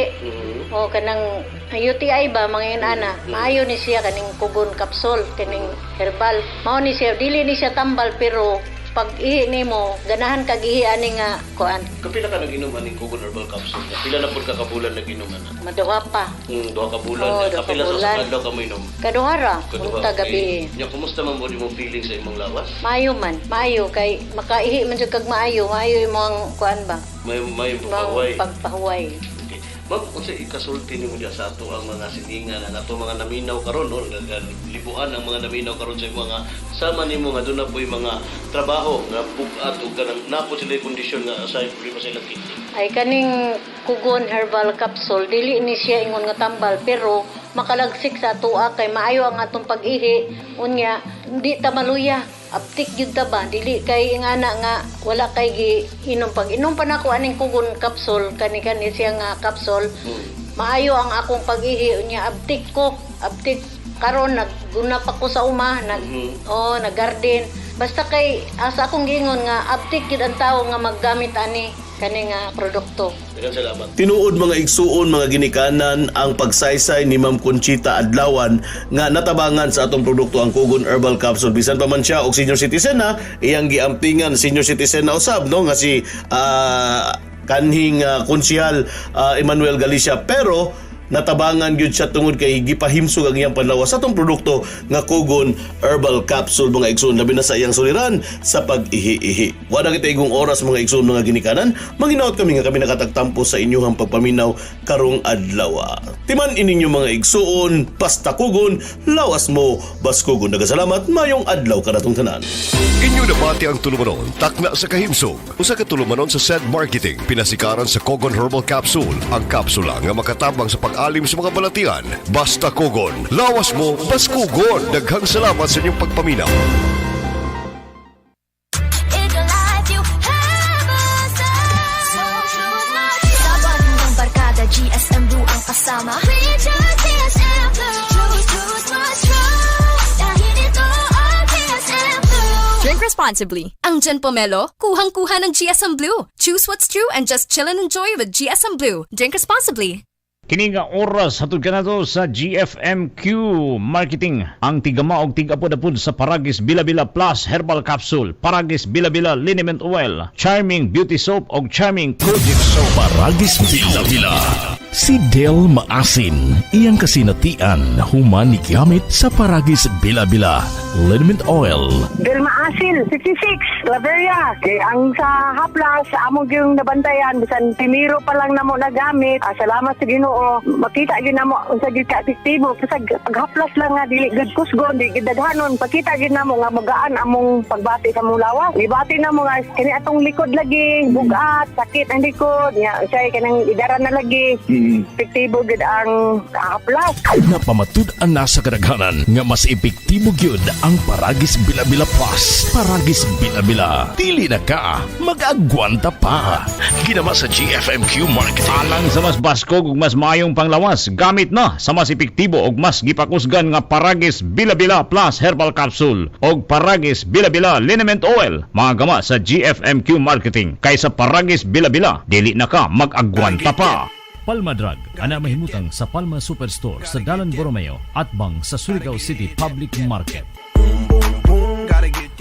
Speaker 9: o kanang UTI ba, mga inana, maayo ni siya kaning Kogon Capsule, kaning herbal. Mao ni siya, dili ni siya tambal, pero pag ihi nimo, ganahan kag ihi ani nga kuan.
Speaker 7: Kapila ka nag-inom aning Kogon Herbal Capsule? Kapila na pod ka kabulan nag-inom ana?
Speaker 9: Maduha pa.
Speaker 7: Duha ka bulan. Kapila sa adlaw ka mo inom?
Speaker 9: Kaduhara, unta gabi.
Speaker 7: Nya, kumusta man mo feeling sa imong lawas?
Speaker 9: Maayo man, maayo kay makaihi man jud kag maayo imong kuan ba?
Speaker 7: May pagpahuway.
Speaker 9: Pagpahuway.
Speaker 7: Ma'am, kung sa ikasulti niyo dyan sa ato ang mga siningan, ang ato mga naminaw karon, no? Libuan ang mga naminaw karon sa mga sama nimo nga doon na po yung mga trabaho nga bukat o ganang napo sila yung kondisyon nga aside problema sa ilang kidney.
Speaker 9: Ay kaning Kogon Herbal Capsule, dili ni siya ingon nga tambal, pero makalagsik sa atoa kay maayo ang atong pag-ihi, unya hindi ta maluya. Aptik jud ta ba, dili kay ingana nga wala kay giinom. Pag inom pa nako aning Kogon Capsule, kani siya nga capsule, maayo ang akong pag-ihi unya. Aptik karon nagguna pa ko sa uma, nag-garden. Basta kay asa akong giingon nga aptik gid ang tawo nga maggamit ani kani nga produkto.
Speaker 7: Salamat. Tinuod mga igsuon, mga ginikanan ang pagsaysay ni Ma'am Conchita Adlawan nga natabangan sa atong produkto ang Kogon Herbal Capsule. Bisan pa man siya og senior citizen na, iyang giampingan senior citizen na usab, no, nga si kanhing Konsyal Emmanuel Galicia, pero natabangan gyud siya tungod kay gipahimsog ang iyang panlawas sa atong produkto nga Kogon Herbal Capsule, mga igsoon, labi na sa iyang suliran sa pag-ihi-ihi. Wala kita igong oras, mga igsoon, mga ginikanan. Manginaot kami nga kami nakatagtampo sa inyong pagpaminaw karong adlaw. Timan ininyo mga igsoon, pasta Kogon, lawas mo bas Kogon. Nagasalamat, mayong adlaw kanatong tanan.
Speaker 5: Inyo nabati ang tulumanon, Takna sa Kahimsog. Usa ka tulumanon sa said marketing, pinasikaran sa Kogon Herbal Capsule, ang kapsula nga makatabang sa pag alim sa mga balatian. Basta kugon, lawas mo, baskugon. Daghang salamat sa inyong pagpaminaw.
Speaker 10: GSM Blue ang kasama. GSM Blue. Dahil ito ang GSM Blue.
Speaker 3: Drink responsibly. Ang Gen Pomelo, kuhang-kuha ng GSM Blue. Choose what's true and just chill and enjoy with GSM Blue. Drink responsibly.
Speaker 18: Kini nga oras hatod kanato sa GFMQ Marketing ang tigama og tig-apod-apod sa Paragis Bila-Bila Plus Herbal Capsule, Paragis Bila-Bila Liniment Oil, Charming Beauty Soap og Charming Kojic Soap.
Speaker 16: Paragis Bila-Bila. Si Del Maasin, iyang kasinatian human ni gamit sa Paragis Bila-Bila Liniment Oil.
Speaker 22: Del Maasin, 56, Claveria. Ang sa haplas, among yung nabantayan, bisan timiro pa lang namo nagamit. Salamat sa Ginoo. Makita gyud namo unsa gyud ka epektibo. Kasag paghaplas lang nga dili gud kusgon, di gid daghanon. Pakita gyud namo nga magaan among pagbati sa among lawas. Ibati namo nga kini atong likod lagi, bugat, sakit ang likod. Nya say kanang idara na lagi. Epektibo gid ang haplas.
Speaker 16: Napamatud-an na sa kadaghanan nga mas epektibo gyud ang Paragis Bila-Bila Plus. Paragis Bila-Bila. Dili na ka, mag-agwanta pa. Ginama sa GFMQ Marketing.
Speaker 18: Alang sa mas baskog ug mas maayong panglawas, gamit na sa mas epektibo ug mas gipakusgan nga Paragis Bila-Bila Plus Herbal Capsule og Paragis Bila-Bila Liniment Oil. Mga gama sa GFMQ Marketing. Kaysa Paragis Bila-Bila, dili na ka mag-agwanta pa.
Speaker 20: Palma Drug, ana mahimutang sa Palma Superstore sa Dalan Borromeo at bang sa Surigao City Public Market.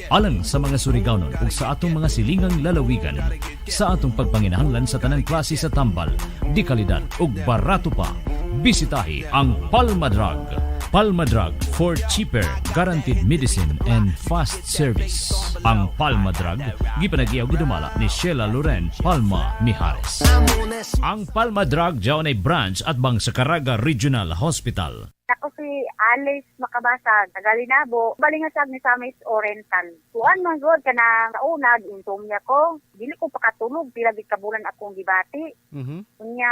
Speaker 20: Alang sa mga Surigaonon ug sa atong mga silingang lalawigan, sa atong pagpanginahanglan sa tanang klase sa tambal, di kalidad ug barato pa, bisitahi ang Palma Drug. Palma Drug for cheaper, guaranteed medicine and fast service. Ang Palma Drug, gipanagiyaw gidumala ni Sheila Loren Palma Mijares. Ang Palma Drug jaw nay branch at bang sa Caraga Regional Hospital.
Speaker 23: Ako si Alice Makabasag, Tagalinabo, balingasag ni Samis Oriental. Kuan man gud kana nauna insomnia ko, dili ko pakatulog pila gid kabulan akong gibati. Unya